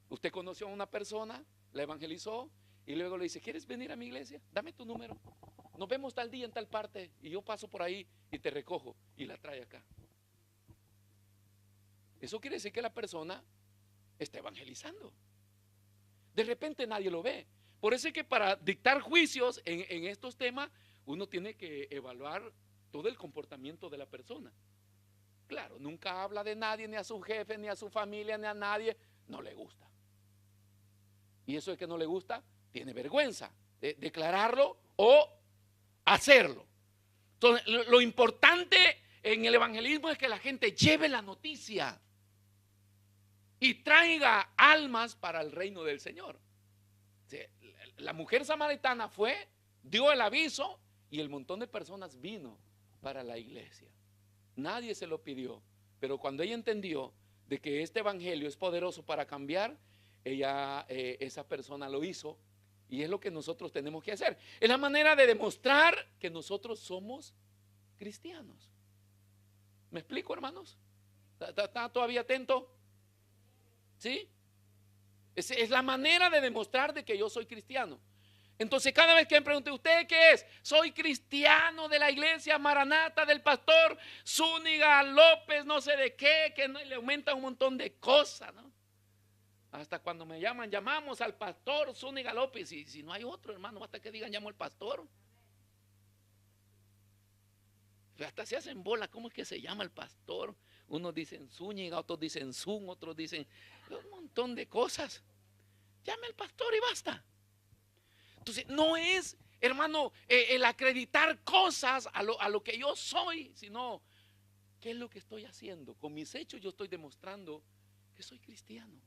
Usted conoció a una persona, la evangelizó y luego le dice, ¿quieres venir a mi iglesia? Dame tu número. Nos vemos tal día en tal parte y yo paso por ahí y te recojo y la trae acá. Eso quiere decir que la persona está evangelizando. De repente nadie lo ve. Por eso es que para dictar juicios en estos temas, uno tiene que evaluar todo el comportamiento de la persona. Claro, nunca habla de nadie, ni a su jefe, ni a su familia, ni a nadie. No le gusta. Y eso es que no le gusta, tiene vergüenza de declararlo o hacerlo. Entonces, lo importante en el evangelismo es que la gente lleve la noticia y traiga almas para el reino del Señor. La mujer samaritana fue, dio el aviso y el montón de personas vino para la iglesia. Nadie se lo pidió, pero cuando ella entendió de que este evangelio es poderoso para cambiar, esa persona lo hizo. Y es lo que nosotros tenemos que hacer. Es la manera de demostrar que nosotros somos cristianos. ¿Me explico, hermanos? ¿Está todavía atento? ¿Sí? Es la manera de demostrar de que yo soy cristiano. Entonces cada vez que me pregunte, ¿usted qué es? Soy cristiano de la iglesia Maranata del pastor Zúñiga López, no sé de qué, que no, le aumenta un montón de cosas, ¿no? Hasta cuando me llaman, llamamos al pastor Zúñiga López. Y si no hay otro, hermano, basta que digan, llamo al pastor. Hasta se hacen bola, ¿cómo es que se llama el pastor? Unos dicen Zúñiga, otros dicen Zún, otros dicen un montón de cosas. Llame al pastor y basta. Entonces, no es, hermano, el acreditar cosas a lo que yo soy, sino, ¿qué es lo que estoy haciendo? Con mis hechos yo estoy demostrando que soy cristiano.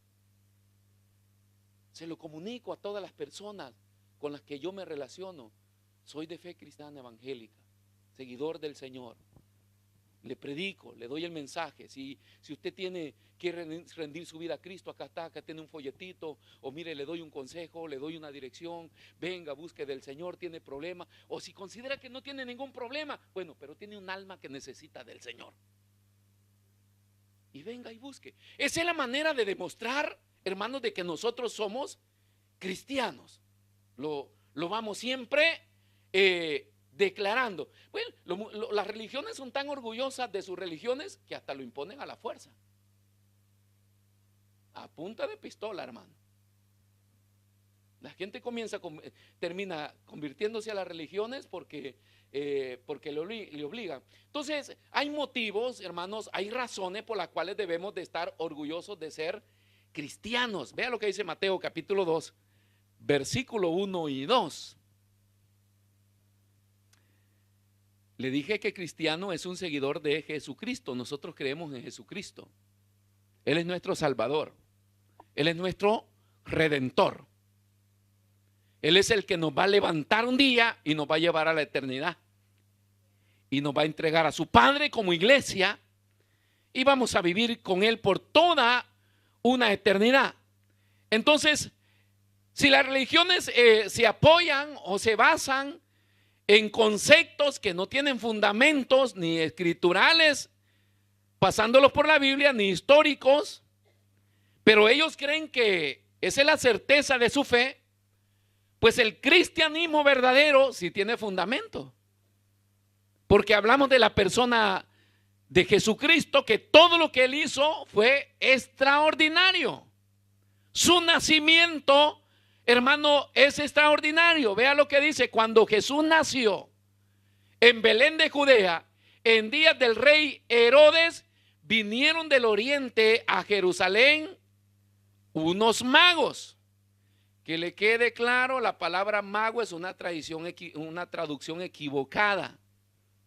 Se lo comunico a todas las personas con las que yo me relaciono. Soy de fe cristiana evangélica, seguidor del Señor. Le predico, le doy el mensaje. Si usted quiere rendir su vida a Cristo, acá está, acá tiene un folletito. O mire, le doy un consejo, le doy una dirección. Venga, busque del Señor, tiene problema. O si considera que no tiene ningún problema, bueno, pero tiene un alma que necesita del Señor. Y venga y busque. Esa es la manera de demostrar, hermanos, de que nosotros somos cristianos. Lo vamos siempre declarando. Bueno, las religiones son tan orgullosas de sus religiones que hasta lo imponen a la fuerza. A punta de pistola, hermano. La gente termina convirtiéndose a las religiones porque le obligan. Entonces, hay motivos, hermanos, hay razones por las cuales debemos de estar orgullosos de ser cristianos. Vea lo que dice Mateo capítulo 2, versículo 1 y 2. Le dije que cristiano es un seguidor de Jesucristo. Nosotros creemos en Jesucristo. Él es nuestro Salvador. Él es nuestro Redentor. Él es el que nos va a levantar un día y nos va a llevar a la eternidad. Y nos va a entregar a su Padre como iglesia. Y vamos a vivir con Él por toda una eternidad. Entonces, si las religiones se apoyan o se basan en conceptos que no tienen fundamentos ni escriturales, pasándolos por la Biblia, ni históricos, pero ellos creen que esa es la certeza de su fe, pues el cristianismo verdadero sí tiene fundamento. Porque hablamos de la persona de Jesucristo, que todo lo que Él hizo fue extraordinario. Su nacimiento, hermano, es extraordinario. Vea lo que dice: cuando Jesús nació en Belén de Judea, en días del rey Herodes, vinieron del oriente a Jerusalén unos magos. Que le quede claro, la palabra mago es una traducción equivocada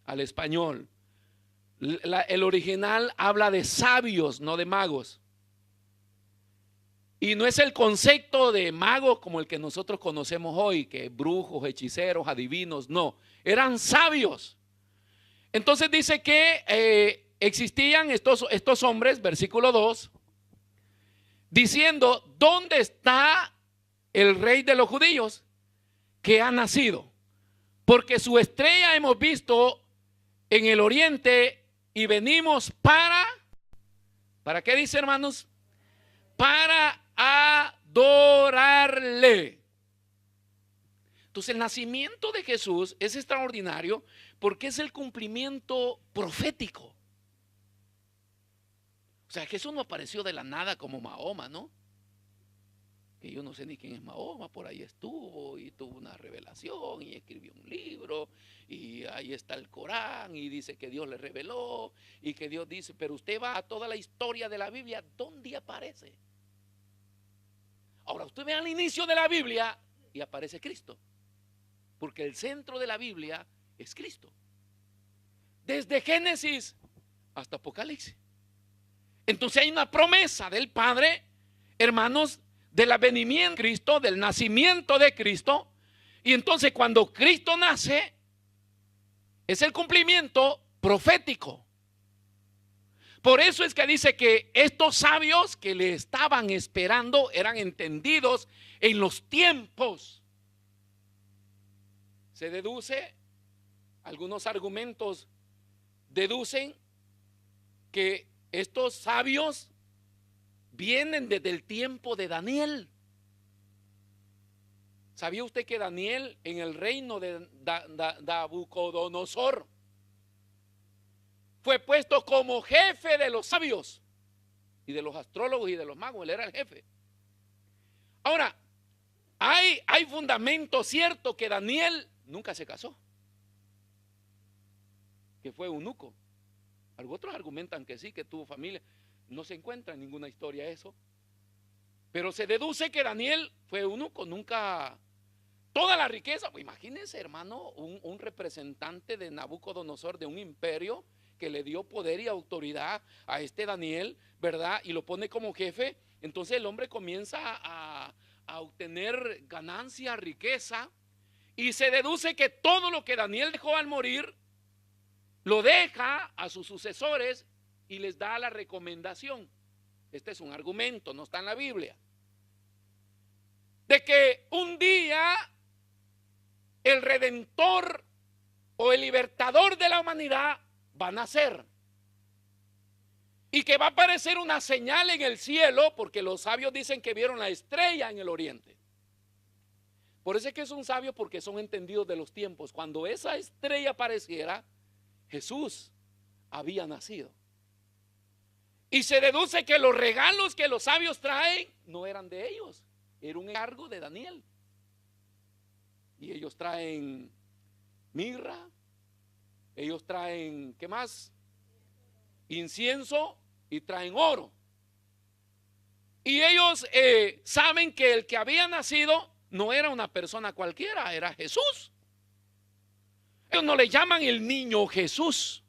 al español. El original habla de sabios, no de magos. Y no es el concepto de magos como el que nosotros conocemos hoy, que brujos, hechiceros, adivinos, no. Eran sabios. Entonces dice que existían estos hombres, versículo 2, diciendo: ¿dónde está el rey de los judíos que ha nacido? Porque su estrella hemos visto en el oriente y venimos ¿para qué dice, hermanos? Para adorarle. Entonces el nacimiento de Jesús es extraordinario porque es el cumplimiento profético. O sea, Jesús no apareció de la nada como Mahoma, ¿no? Que yo no sé ni quién es Mahoma, por ahí estuvo y tuvo una revelación y escribió un libro y ahí está el Corán y dice que Dios le reveló y que Dios dice, pero usted va a toda la historia de la Biblia, ¿dónde aparece? Ahora usted ve al inicio de la Biblia y aparece Cristo, porque el centro de la Biblia es Cristo, desde Génesis hasta Apocalipsis. Entonces hay una promesa del Padre, hermanos, del advenimiento de Cristo, del nacimiento de Cristo. Y entonces cuando Cristo nace, es el cumplimiento profético. Por eso es que dice que estos sabios que le estaban esperando eran entendidos en los tiempos. Se deduce, algunos argumentos deducen que estos sabios vienen desde el tiempo de Daniel. ¿Sabía usted que Daniel en el reino de Nabucodonosor fue puesto como jefe de los sabios y de los astrólogos y de los magos? Él era el jefe. Ahora, hay fundamento cierto que Daniel nunca se casó, que fue eunuco. Algunos argumentan que sí, que tuvo familia. No se encuentra en ninguna historia eso. Pero se deduce que Daniel fue eunuco, nunca. Toda la riqueza, pues imagínense, hermano, un representante de Nabucodonosor, de un imperio que le dio poder y autoridad a este Daniel, ¿verdad? Y lo pone como jefe. Entonces el hombre comienza a obtener ganancia, riqueza. Y se deduce que todo lo que Daniel dejó al morir, lo deja a sus sucesores y les da la recomendación. Este es un argumento, no está en la Biblia, de que un día el redentor o el libertador de la humanidad va a nacer y que va a aparecer una señal en el cielo, porque los sabios dicen que vieron la estrella en el oriente. Por eso es que es un sabio, porque son entendidos de los tiempos. Cuando esa estrella apareciera, Jesús había nacido. Y se deduce que los regalos que los sabios traen no eran de ellos, era un encargo de Daniel. Y ellos traen mirra, ellos traen, ¿qué más? Incienso y traen oro. Y ellos saben que el que había nacido no era una persona cualquiera, era Jesús. Ellos no le llaman el niño Jesús.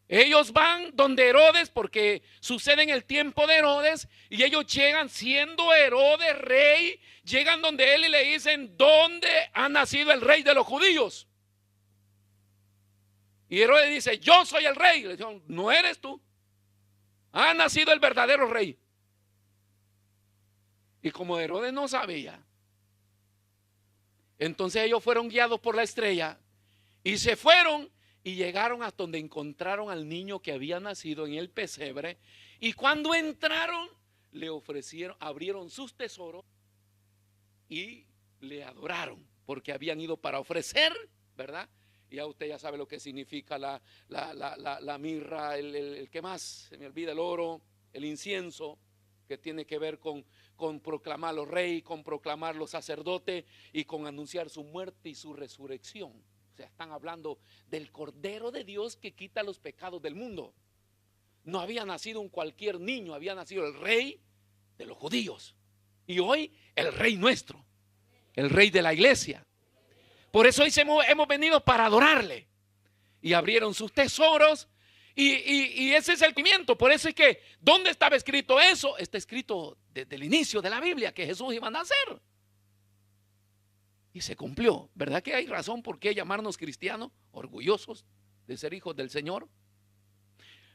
Ellos van donde Herodes, porque sucede en el tiempo de Herodes, y ellos llegan siendo Herodes rey, llegan donde él y le dicen: ¿dónde ha nacido el rey de los judíos? Y Herodes dice: yo soy el rey. Le dicen: no eres tú, ha nacido el verdadero rey. Y como Herodes no sabía, entonces ellos fueron guiados por la estrella y se fueron y llegaron hasta donde encontraron al niño que había nacido en el pesebre. Y cuando entraron, le ofrecieron, abrieron sus tesoros y le adoraron, porque habían ido para ofrecer, ¿verdad? Y ya usted ya sabe lo que significa la mirra, el ¿qué más? Se me olvida, el oro, el incienso, que tiene que ver con proclamarlo rey, con proclamarlo sacerdote y con anunciar su muerte y su resurrección. O sea, están hablando del Cordero de Dios que quita los pecados del mundo. No había nacido un cualquier niño, había nacido el rey de los judíos. Y hoy el rey nuestro, el rey de la iglesia. Por eso hoy hemos venido para adorarle. Y abrieron sus tesoros. Y ese es el cumplimiento. Por eso es que, ¿dónde estaba escrito eso? Está escrito desde el inicio de la Biblia, que Jesús iba a nacer. Y se cumplió. ¿Verdad que hay razón por qué llamarnos cristianos? Orgullosos de ser hijos del Señor.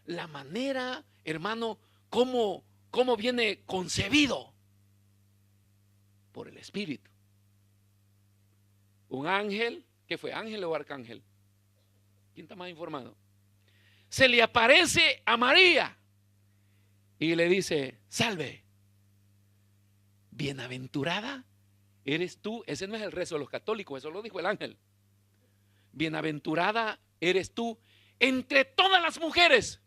La manera, hermano, cómo viene concebido por el Espíritu. Un ángel, ¿qué fue? ¿Ángel o arcángel? ¿Quién está más informado? Se le aparece a María y le dice: salve, bienaventurada eres tú. Ese no es el rezo de los católicos, eso lo dijo el ángel. Bienaventurada eres tú entre todas las mujeres,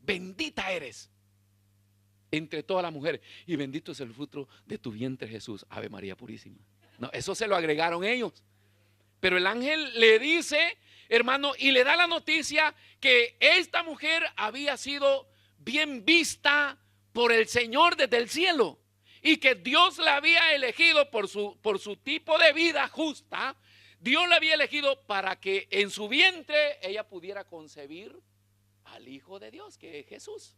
bendita eres entre todas las mujeres, y bendito es el fruto de tu vientre, Jesús. Ave María purísima. No, eso se lo agregaron ellos. Pero el ángel le dice, hermano, y le da la noticia que esta mujer había sido bien vista por el Señor desde el cielo, y que Dios la había elegido por su tipo de vida justa. Dios la había elegido para que en su vientre ella pudiera concebir al Hijo de Dios, que es Jesús.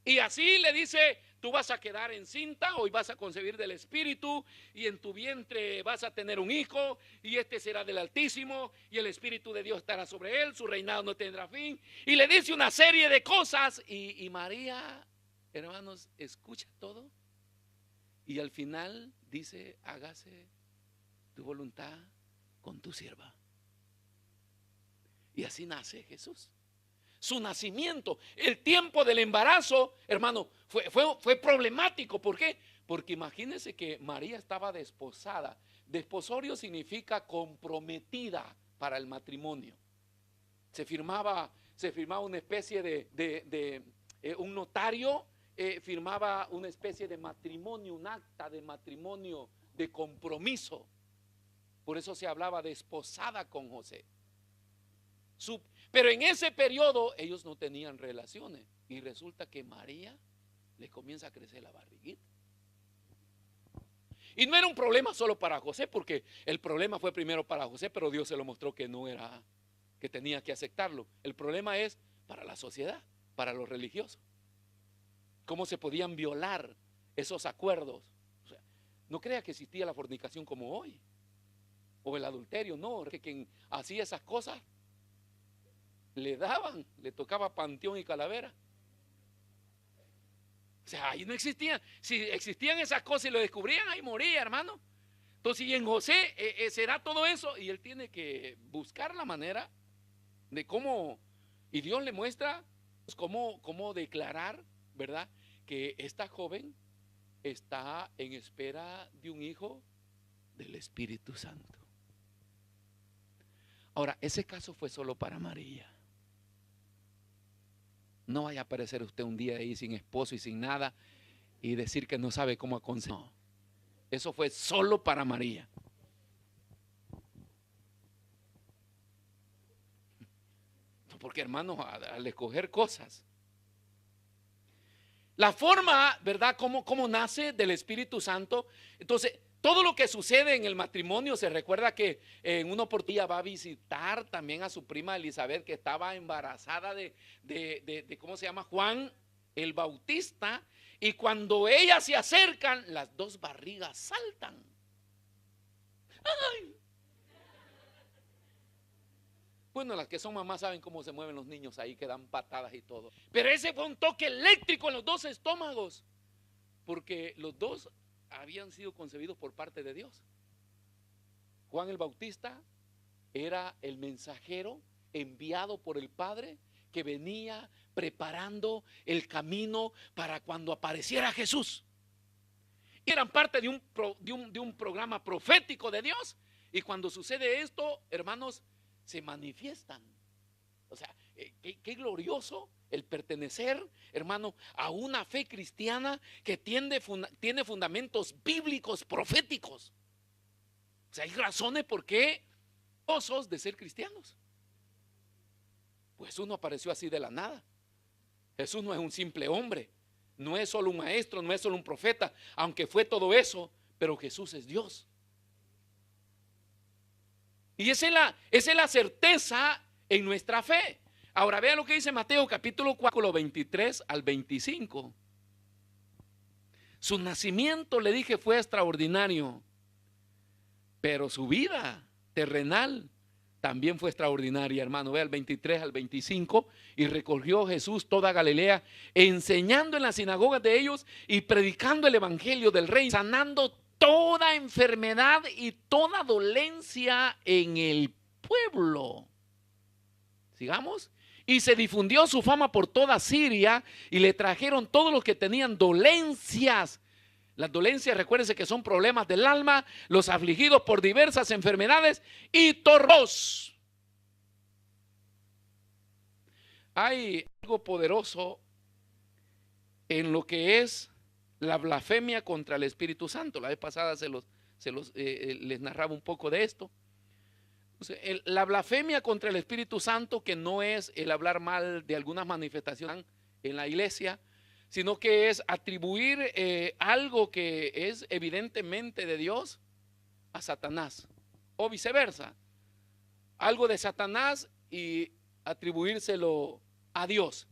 Y así le dice: tú vas a quedar encinta, hoy vas a concebir del Espíritu, y en tu vientre vas a tener un hijo, y este será del Altísimo, y el Espíritu de Dios estará sobre él, su reinado no tendrá fin. Y le dice una serie de cosas, y María, hermanos, escucha todo, y al final dice: hágase tu voluntad con tu sierva. Y así nace Jesús. Su nacimiento, el tiempo del embarazo, hermano, fue problemático. ¿Por qué? Porque imagínense que María estaba desposada. Desposorio significa comprometida para el matrimonio. Se firmaba una especie de un notario firmaba una especie de matrimonio, un acta de matrimonio, de compromiso. Por eso se hablaba de desposada con José. Pero en ese periodo ellos no tenían relaciones, y resulta que María le comienza a crecer la barriguita. Y no era un problema solo para José, porque el problema fue primero para José, pero Dios se lo mostró que no era, que tenía que aceptarlo. El problema es para la sociedad, para los religiosos. ¿Cómo se podían violar esos acuerdos? O sea, no crea que existía la fornicación como hoy, o el adulterio. No, que quien hacía esas cosas le tocaba panteón y calavera. O sea, ahí no existían. Si existían esas cosas y lo descubrían, ahí moría, hermano. Entonces, y en José será todo eso, y él tiene que buscar la manera de cómo, y Dios le muestra cómo declarar, ¿verdad?, que esta joven está en espera de un hijo del Espíritu Santo. Ahora, ese caso fue solo para María. No vaya a aparecer usted un día ahí sin esposo y sin nada y decir que no sabe cómo aconsejar. No, eso fue solo para María. Porque, hermanos, al escoger cosas, la forma, ¿verdad?, cómo nace del Espíritu Santo. Entonces, todo lo que sucede en el matrimonio, se recuerda que en una oportunidad va a visitar también a su prima Elizabeth, que estaba embarazada de ¿cómo se llama?, Juan el Bautista. Y cuando ellas se acercan, las dos barrigas saltan. ¡Ay! Bueno, las que son mamás saben cómo se mueven los niños ahí, que dan patadas y todo. Pero ese fue un toque eléctrico en los dos estómagos, porque los dos habían sido concebidos por parte de Dios. Juan el Bautista era el mensajero enviado por el Padre, que venía preparando el camino para cuando apareciera Jesús. Y eran parte de un programa profético de Dios. Y cuando sucede esto, hermanos, se manifiestan. O sea, qué glorioso el pertenecer, hermano, a una fe cristiana que tiene fundamentos bíblicos, proféticos. O sea, hay razones por qué gozosos de ser cristianos. Pues Jesús no apareció así de la nada. Jesús no es un simple hombre, no es solo un maestro, no es solo un profeta, aunque fue todo eso, pero Jesús es Dios. Y esa es la certeza en nuestra fe. Ahora vean lo que dice Mateo capítulo 4, 23 al 25. Su nacimiento, le dije, fue extraordinario, pero su vida terrenal también fue extraordinaria, hermano. Ve al 23 al 25. Y recorrió Jesús toda Galilea, enseñando en las sinagogas de ellos y predicando el evangelio del reino, sanando toda enfermedad y toda dolencia en el pueblo. Sigamos. Y se difundió su fama por toda Siria y le trajeron todos los que tenían dolencias. Las dolencias, recuérdense que son problemas del alma, los afligidos por diversas enfermedades y tormentos. Hay algo poderoso en lo que es la blasfemia contra el Espíritu Santo. La vez pasada les narraba un poco de esto. La blasfemia contra el Espíritu Santo, que no es el hablar mal de algunas manifestaciones en la iglesia, sino que es atribuir algo que es evidentemente de Dios a Satanás, o viceversa, algo de Satanás y atribuírselo a Dios.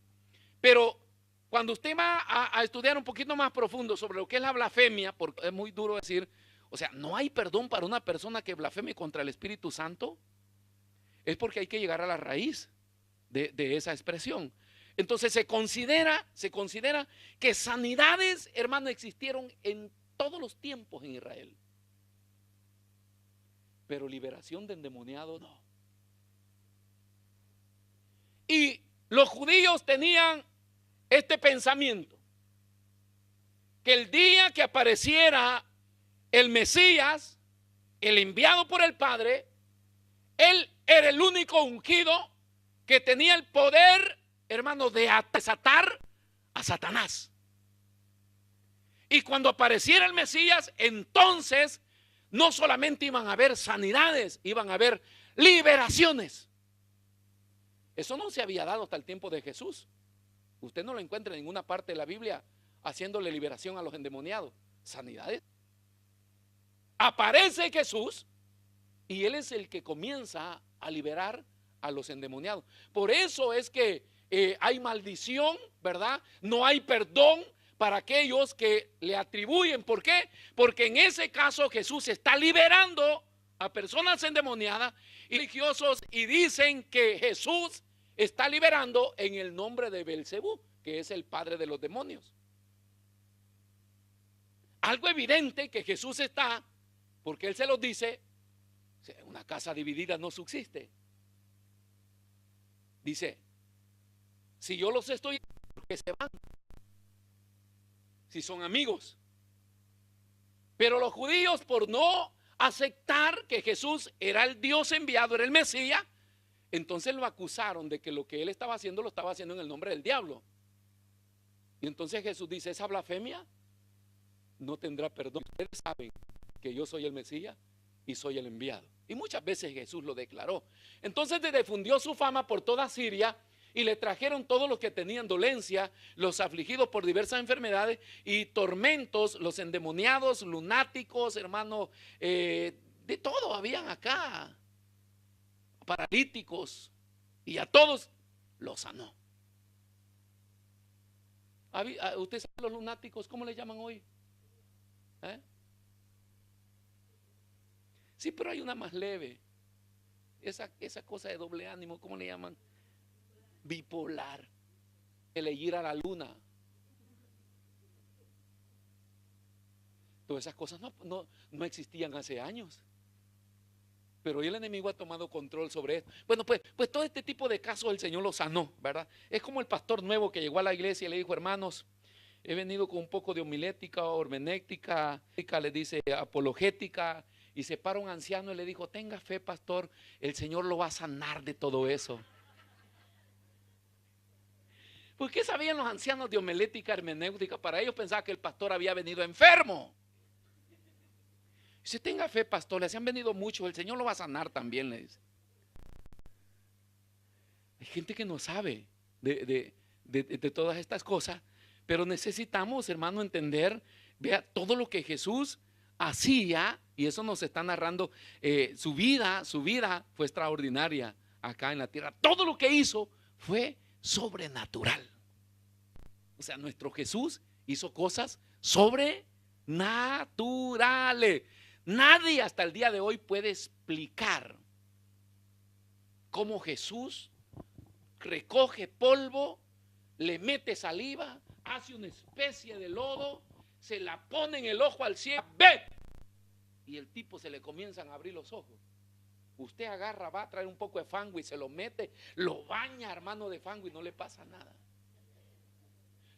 Pero cuando usted va a estudiar un poquito más profundo sobre lo que es la blasfemia, porque es muy duro decir, o sea, no hay perdón para una persona que blasfeme contra el Espíritu Santo, es porque hay que llegar a la raíz de esa expresión. Entonces se considera que sanidades, hermano, existieron en todos los tiempos en Israel, pero liberación de endemoniados no. Y los judíos tenían este pensamiento, que el día que apareciera el Mesías, el enviado por el Padre, él era el único ungido que tenía el poder, hermano, de desatar a Satanás. Y cuando apareciera el Mesías, entonces no solamente iban a haber sanidades, iban a haber liberaciones. Eso no se había dado hasta el tiempo de Jesús. Usted no lo encuentra en ninguna parte de la Biblia haciéndole liberación a los endemoniados. Sanidades. Aparece Jesús y Él es el que comienza a liberar a los endemoniados. Por eso es que hay maldición, ¿verdad? No hay perdón para aquellos que le atribuyen. ¿Por qué? Porque en ese caso Jesús está liberando a personas endemoniadas y religiosos, y dicen que Jesús está liberando en el nombre de Belcebú, que es el padre de los demonios. Algo evidente que Jesús está, porque Él se los dice, una casa dividida no subsiste. Dice, si yo los estoy, ¿por qué se van? Si son amigos. Pero los judíos, por no aceptar que Jesús era el Dios enviado, era el Mesías, entonces lo acusaron de que lo que él estaba haciendo lo estaba haciendo en el nombre del diablo. Y entonces Jesús dice, esa blasfemia no tendrá perdón. Ustedes saben que yo soy el Mesías y soy el enviado. Y muchas veces Jesús lo declaró. Entonces difundió su fama por toda Siria y le trajeron todos los que tenían dolencia, los afligidos por diversas enfermedades y tormentos, los endemoniados, lunáticos, hermano, de todo habían acá, paralíticos, y a todos los sanó. ¿Usted sabe los lunáticos cómo le llaman hoy? Sí, pero hay una más leve. Esa cosa de doble ánimo, ¿cómo le llaman? Bipolar. El ir a la luna. Todas esas cosas no existían hace años. Pero hoy el enemigo ha tomado control sobre esto. Bueno, pues todo este tipo de casos el Señor los sanó, ¿verdad? Es como el pastor nuevo que llegó a la iglesia y le dijo, hermanos, he venido con un poco de homilética, hermenéutica, le dice apologética. Y se para un anciano y le dijo, tenga fe, pastor, el Señor lo va a sanar de todo eso. ¿Por qué sabían los ancianos de homilética, hermenéutica? Para ellos pensaban que el pastor había venido enfermo. Dice, tenga fe, pastor, les han venido muchos, el Señor lo va a sanar también, le dice. Hay gente que no sabe de todas estas cosas, pero necesitamos, hermano, entender, vea, todo lo que Jesús hacía, y eso nos está narrando, su vida fue extraordinaria acá en la tierra. Todo lo que hizo fue sobrenatural. O sea, nuestro Jesús hizo cosas sobrenaturales. Nadie hasta el día de hoy puede explicar cómo Jesús recoge polvo, le mete saliva, hace una especie de lodo, se la pone en el ojo al ciego, ¡ve! Y el tipo se le comienzan a abrir los ojos. Usted agarra, va a traer un poco de fango y se lo mete, lo baña, hermano, de fango y no le pasa nada.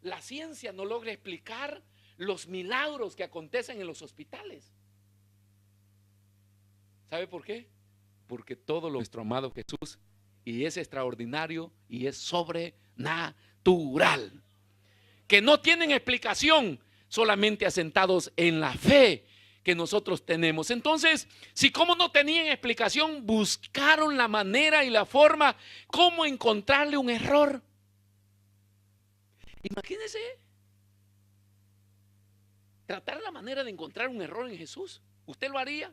La ciencia no logra explicar los milagros que acontecen en los hospitales. ¿Sabe por qué? Porque todo lo nuestro amado Jesús, y es extraordinario y es sobrenatural, que no tienen explicación, solamente asentados en la fe que nosotros tenemos. Entonces, si como no tenían explicación, buscaron la manera y la forma cómo encontrarle un error. Imagínense, tratar la manera de encontrar un error en Jesús. ¿Usted lo haría?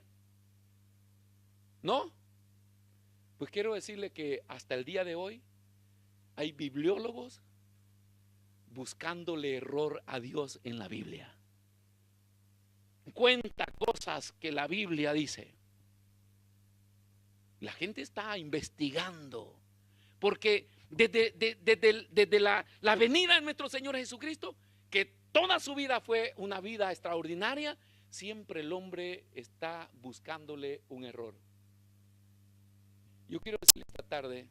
¿No? Pues quiero decirle que hasta el día de hoy hay bibliólogos buscándole error a Dios en la Biblia. Cuenta cosas que la Biblia dice. La gente está investigando, porque desde la venida de nuestro Señor Jesucristo, que toda su vida fue una vida extraordinaria, siempre el hombre está buscándole un error. Yo quiero decirle esta tarde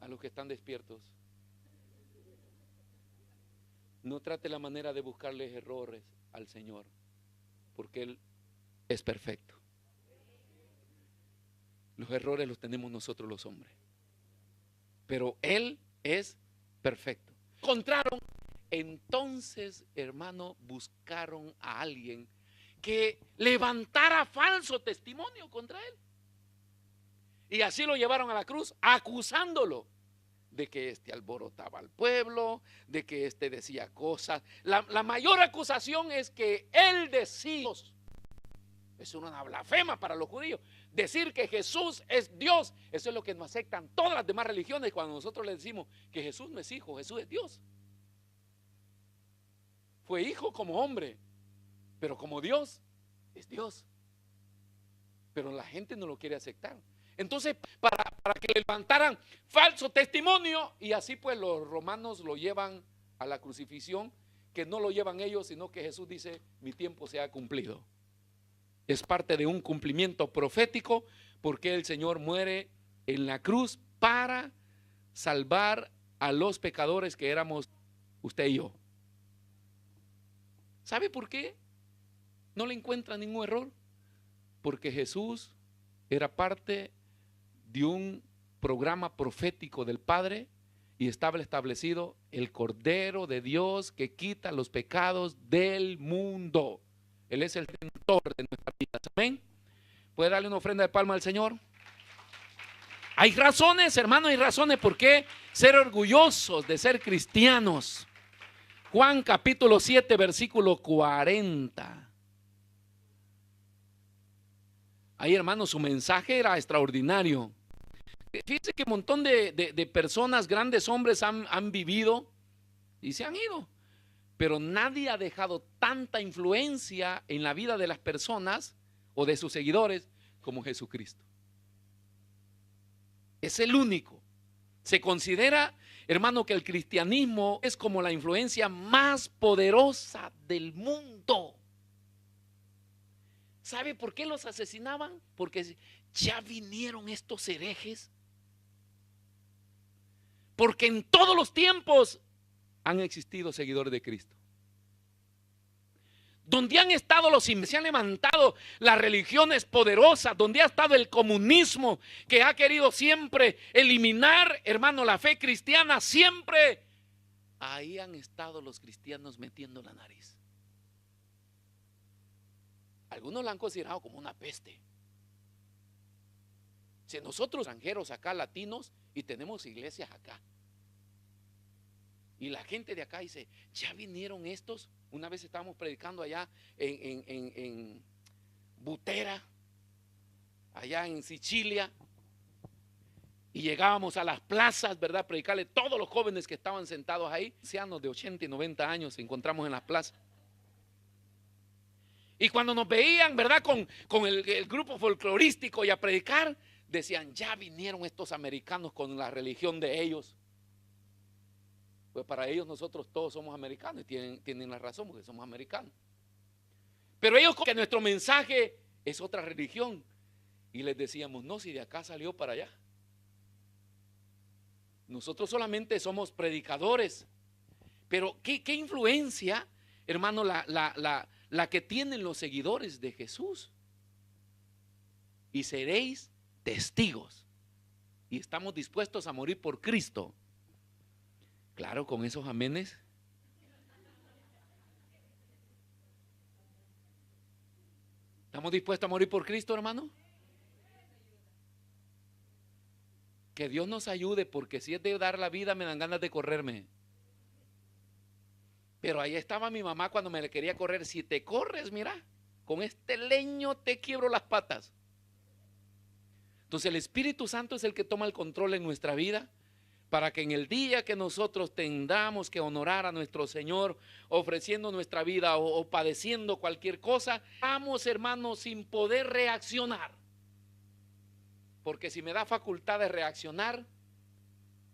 a los que están despiertos, no trate la manera de buscarles errores al Señor, porque Él es perfecto. Los errores los tenemos nosotros los hombres, pero Él es perfecto. Encontraron, entonces, hermano, buscaron a alguien que levantara falso testimonio contra Él. Y así lo llevaron a la cruz, acusándolo de que alborotaba al pueblo, de que decía cosas. La mayor acusación es que Él decía, es una blasfema para los judíos, decir que Jesús es Dios. Eso es lo que nos aceptan todas las demás religiones cuando nosotros le decimos que Jesús no es hijo, Jesús es Dios. Fue hijo como hombre, pero como Dios es Dios. Pero la gente no lo quiere aceptar. Entonces, para que levantaran falso testimonio, y así pues los romanos lo llevan a la crucifixión, que no lo llevan ellos, sino que Jesús dice, mi tiempo se ha cumplido. Es parte de un cumplimiento profético, porque el Señor muere en la cruz para salvar a los pecadores que éramos usted y yo. ¿Sabe por qué no le encuentra ningún error? Porque Jesús era parte de un programa profético del Padre y estaba establecido el Cordero de Dios que quita los pecados del mundo. Él es el redentor de nuestra vida. Amén. ¿Puede darle una ofrenda de palma al Señor? Hay razones, hermano, hay razones por qué ser orgullosos de ser cristianos. Juan capítulo 7, versículo 40. Ahí, hermano, su mensaje era extraordinario. Fíjense que un montón de personas, grandes hombres han vivido y se han ido, pero nadie ha dejado tanta influencia en la vida de las personas o de sus seguidores como Jesucristo. Es el único. Se considera, hermano, que el cristianismo es como la influencia más poderosa del mundo. ¿Sabe por qué los asesinaban? Porque ya vinieron estos herejes. Porque en todos los tiempos han existido seguidores de Cristo. Donde han estado se han levantado las religiones poderosas, donde ha estado el comunismo que ha querido siempre eliminar, hermano, la fe cristiana, siempre ahí han estado los cristianos metiendo la nariz. Algunos la han considerado como una peste. Si nosotros extranjeros acá, latinos, y tenemos iglesias acá, y la gente de acá dice, ya vinieron estos. Una vez estábamos predicando allá en Butera, allá en Sicilia, y llegábamos a las plazas, ¿verdad? Predicarle a todos los jóvenes que estaban sentados ahí, ancianos de 80 y 90 años, encontramos en las plazas. Y cuando nos veían, ¿verdad? Con el grupo folclorístico y a predicar, decían, ya vinieron estos americanos con la religión de ellos. Pues para ellos nosotros todos somos americanos y tienen la razón porque somos americanos. Pero ellos que nuestro mensaje es otra religión. Y les decíamos, no, si de acá salió para allá. Nosotros solamente somos predicadores. Pero ¿qué influencia, hermano, la que tienen los seguidores de Jesús? Y seréis testigos. Y estamos dispuestos a morir por Cristo. Claro, con esos amenes. ¿Estamos dispuestos a morir por Cristo, hermano? Que Dios nos ayude, porque si es de dar la vida me dan ganas de correrme. Pero ahí estaba mi mamá cuando me le quería correr. Si te corres, mira, con este leño te quiebro las patas. Entonces el Espíritu Santo es el que toma el control en nuestra vida, para que en el día que nosotros tengamos que honorar a nuestro Señor, ofreciendo nuestra vida o padeciendo cualquier cosa, vamos, hermanos, sin poder reaccionar. Porque si me da facultad de reaccionar,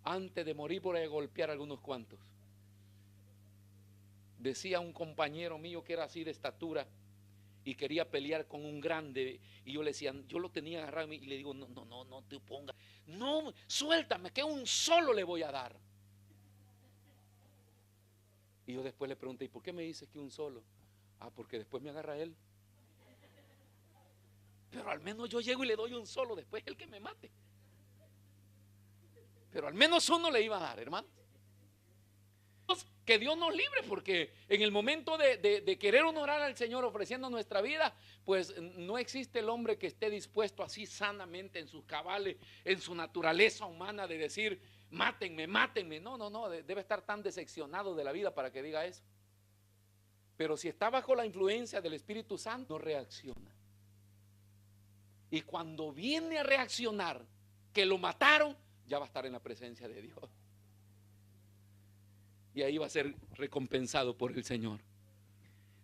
antes de morir voy a golpear a algunos cuantos. Decía un compañero mío que era así de estatura y quería pelear con un grande, y yo le decía, yo lo tenía agarrado y le digo, no te opongas, no, suéltame, que un solo le voy a dar. Y yo después le pregunté, ¿y por qué me dices que un solo? Ah, porque después me agarra él. Pero al menos yo llego y le doy un solo, después el que me mate. Pero al menos uno le iba a dar, hermano. Que Dios nos libre, porque en el momento de querer honorar al Señor ofreciendo nuestra vida, pues no existe el hombre que esté dispuesto así sanamente en sus cabales, en su naturaleza humana de decir, mátenme, mátenme. No, debe estar tan decepcionado de la vida para que diga eso. Pero si está bajo la influencia del Espíritu Santo, no reacciona. Y cuando viene a reaccionar, que lo mataron, ya va a estar en la presencia de Dios. Y ahí va a ser recompensado por el Señor.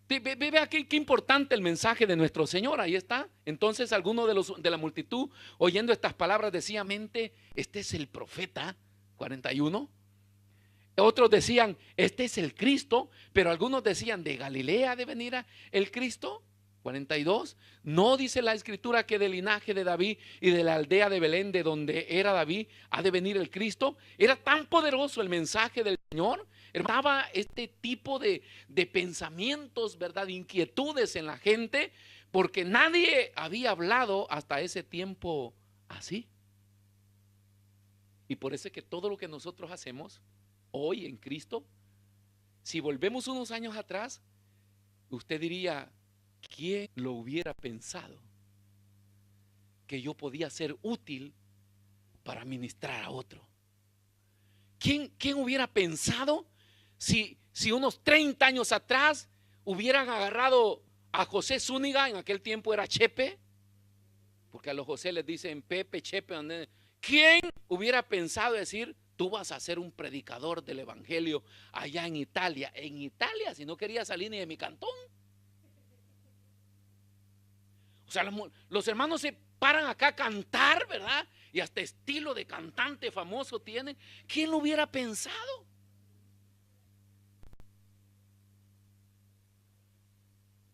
Ve aquí qué importante el mensaje de nuestro Señor. Ahí está. Entonces algunos de la multitud, oyendo estas palabras, decían, este es el profeta. 41. Otros decían, este es el Cristo. Pero algunos decían, ¿de Galilea ha de venir el Cristo? 42. No dice la Escritura que del linaje de David y de la aldea de Belén, de donde era David, ha de venir el Cristo. Era tan poderoso el mensaje del Señor. Estaba este tipo de pensamientos, ¿verdad? Inquietudes en la gente, porque nadie había hablado hasta ese tiempo así. Y por eso es que todo lo que nosotros hacemos hoy en Cristo, si volvemos unos años atrás, usted diría, ¿quién lo hubiera pensado que yo podía ser útil para ministrar a otro? ¿Quién hubiera pensado si unos 30 años atrás hubieran agarrado a José Zúñiga? En aquel tiempo era Chepe, porque a los José les dicen Pepe, Chepe. ¿Quién hubiera pensado decir, tú vas a ser un predicador del evangelio allá en Italia? En Italia, si no quería salir ni de mi cantón. O sea, los hermanos se paran acá a cantar, ¿verdad? Y hasta estilo de cantante famoso tienen. ¿Quién lo hubiera pensado?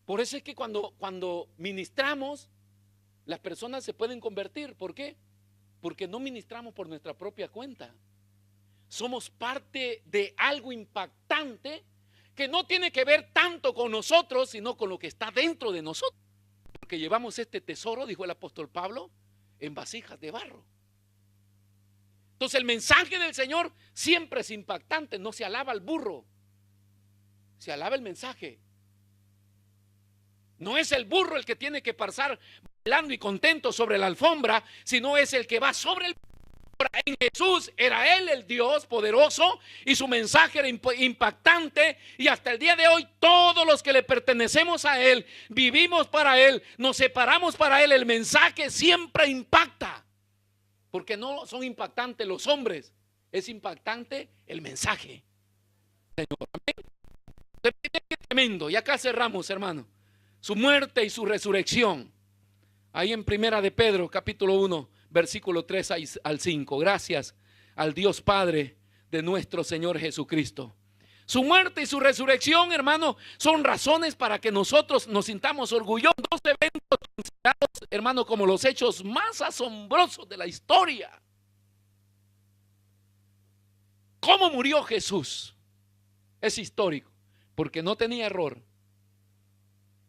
Por eso es que cuando ministramos, las personas se pueden convertir. ¿Por qué? Porque no ministramos por nuestra propia cuenta. Somos parte de algo impactante que no tiene que ver tanto con nosotros, sino con lo que está dentro de nosotros. Porque llevamos este tesoro, dijo el apóstol Pablo, en vasijas de barro. Entonces el mensaje del Señor siempre es impactante. No se alaba al burro, se alaba el mensaje. No es el burro el que tiene que pasar bailando y contento sobre la alfombra, sino es el que va sobre el... En Jesús era Él el Dios poderoso y su mensaje era impactante, y hasta el día de hoy todos los que le pertenecemos a Él, vivimos para Él, nos separamos para Él, el mensaje siempre impacta, porque no son impactantes los hombres, es impactante el mensaje. Señor, amén. Qué tremendo. Y acá cerramos, hermano, su muerte y su resurrección. Ahí en Primera de Pedro, capítulo 1, versículo 3 al 5. Gracias al Dios Padre de nuestro Señor Jesucristo. Su muerte y su resurrección, hermano, son razones para que nosotros nos sintamos orgullosos. Dos eventos considerados, hermano, como los hechos más asombrosos de la historia. ¿Cómo murió Jesús? Es histórico, porque no tenía error,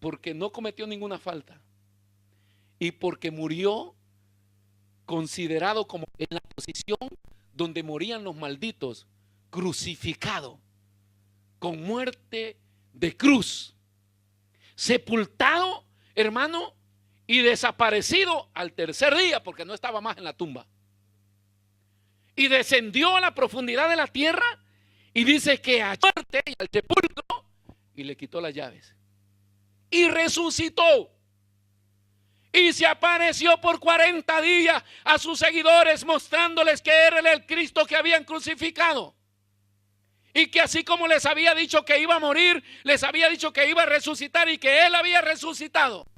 porque no cometió ninguna falta y porque murió considerado como en la posición donde morían los malditos, crucificado, con muerte de cruz, sepultado, hermano, y desaparecido al tercer día, porque no estaba más en la tumba. Y descendió a la profundidad de la tierra, y dice que a muerte y al sepulcro, y le quitó las llaves. Y resucitó. Y se apareció por 40 días a sus seguidores, mostrándoles que era el Cristo que habían crucificado. Y que así como les había dicho que iba a morir, les había dicho que iba a resucitar y que él había resucitado.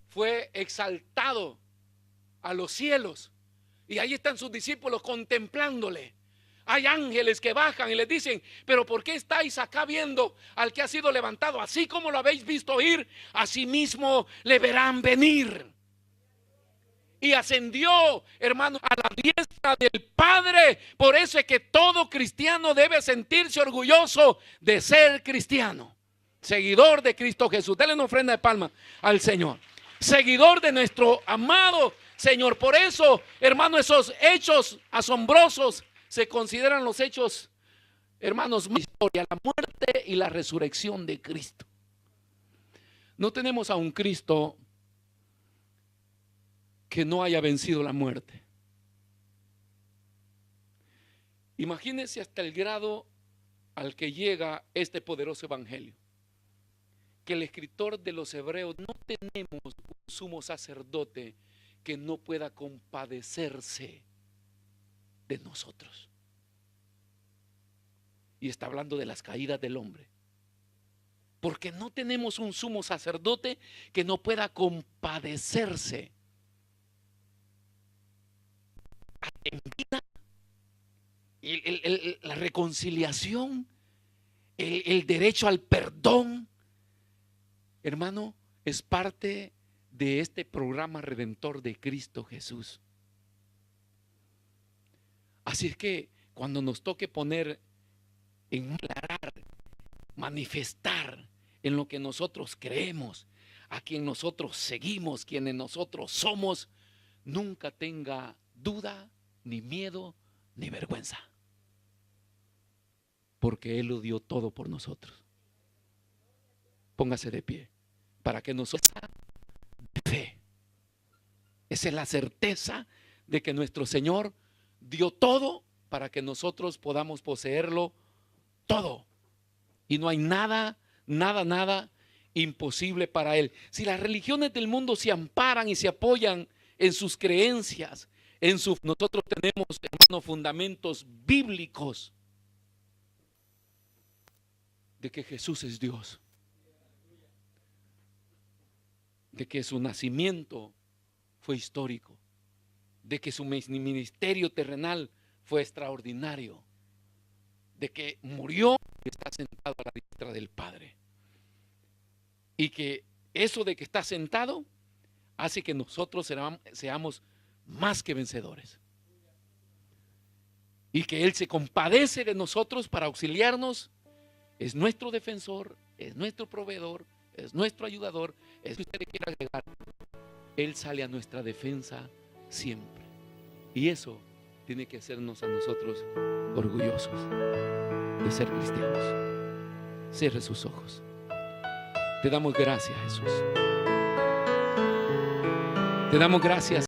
Fue exaltado a los cielos. Y ahí están sus discípulos contemplándole. Hay ángeles que bajan y les dicen: pero ¿por qué estáis acá viendo al que ha sido levantado? Así como lo habéis visto ir, así mismo le verán venir. Y ascendió, hermano, a la diestra del Padre. Por eso es que todo cristiano debe sentirse orgulloso de ser cristiano, seguidor de Cristo Jesús. Denle una ofrenda de palma al Señor, seguidor de nuestro amado Señor. Por eso, hermano, esos hechos asombrosos se consideran los hechos, hermanos, de historia, la muerte y la resurrección de Cristo. No tenemos a un Cristo que no haya vencido la muerte. Imagínense hasta el grado al que llega este poderoso evangelio, que el escritor de los Hebreos: no tenemos un sumo sacerdote que no pueda compadecerse de nosotros. Y está hablando de las caídas del hombre, porque no tenemos un sumo sacerdote que no pueda compadecerse. En vida, la reconciliación, el derecho al perdón, hermano, es parte de este programa redentor de Cristo Jesús. Así es que cuando nos toque poner en aclarar, manifestar en lo que nosotros creemos, a quien nosotros seguimos, quienes nosotros somos, nunca tenga duda, ni miedo, ni vergüenza, porque Él lo dio todo por nosotros. Póngase de pie para que nosotros de fe. Esa es la certeza de que nuestro Señor dio todo para que nosotros podamos poseerlo todo. Y no hay nada imposible para Él. Si las religiones del mundo se amparan y se apoyan en sus creencias, nosotros tenemos, hermanos, fundamentos bíblicos de que Jesús es Dios, de que su nacimiento fue histórico, de que su ministerio terrenal fue extraordinario, de que murió y está sentado a la diestra del Padre, y que eso de que está sentado hace que nosotros seamos más que vencedores, y que Él se compadece de nosotros para auxiliarnos. Es nuestro defensor, es nuestro proveedor, es nuestro ayudador. Es que usted le quiera agregar, Él sale a nuestra defensa siempre, y eso tiene que hacernos a nosotros orgullosos de ser cristianos. Cierre sus ojos. Te damos gracias, Jesús. Te damos gracias.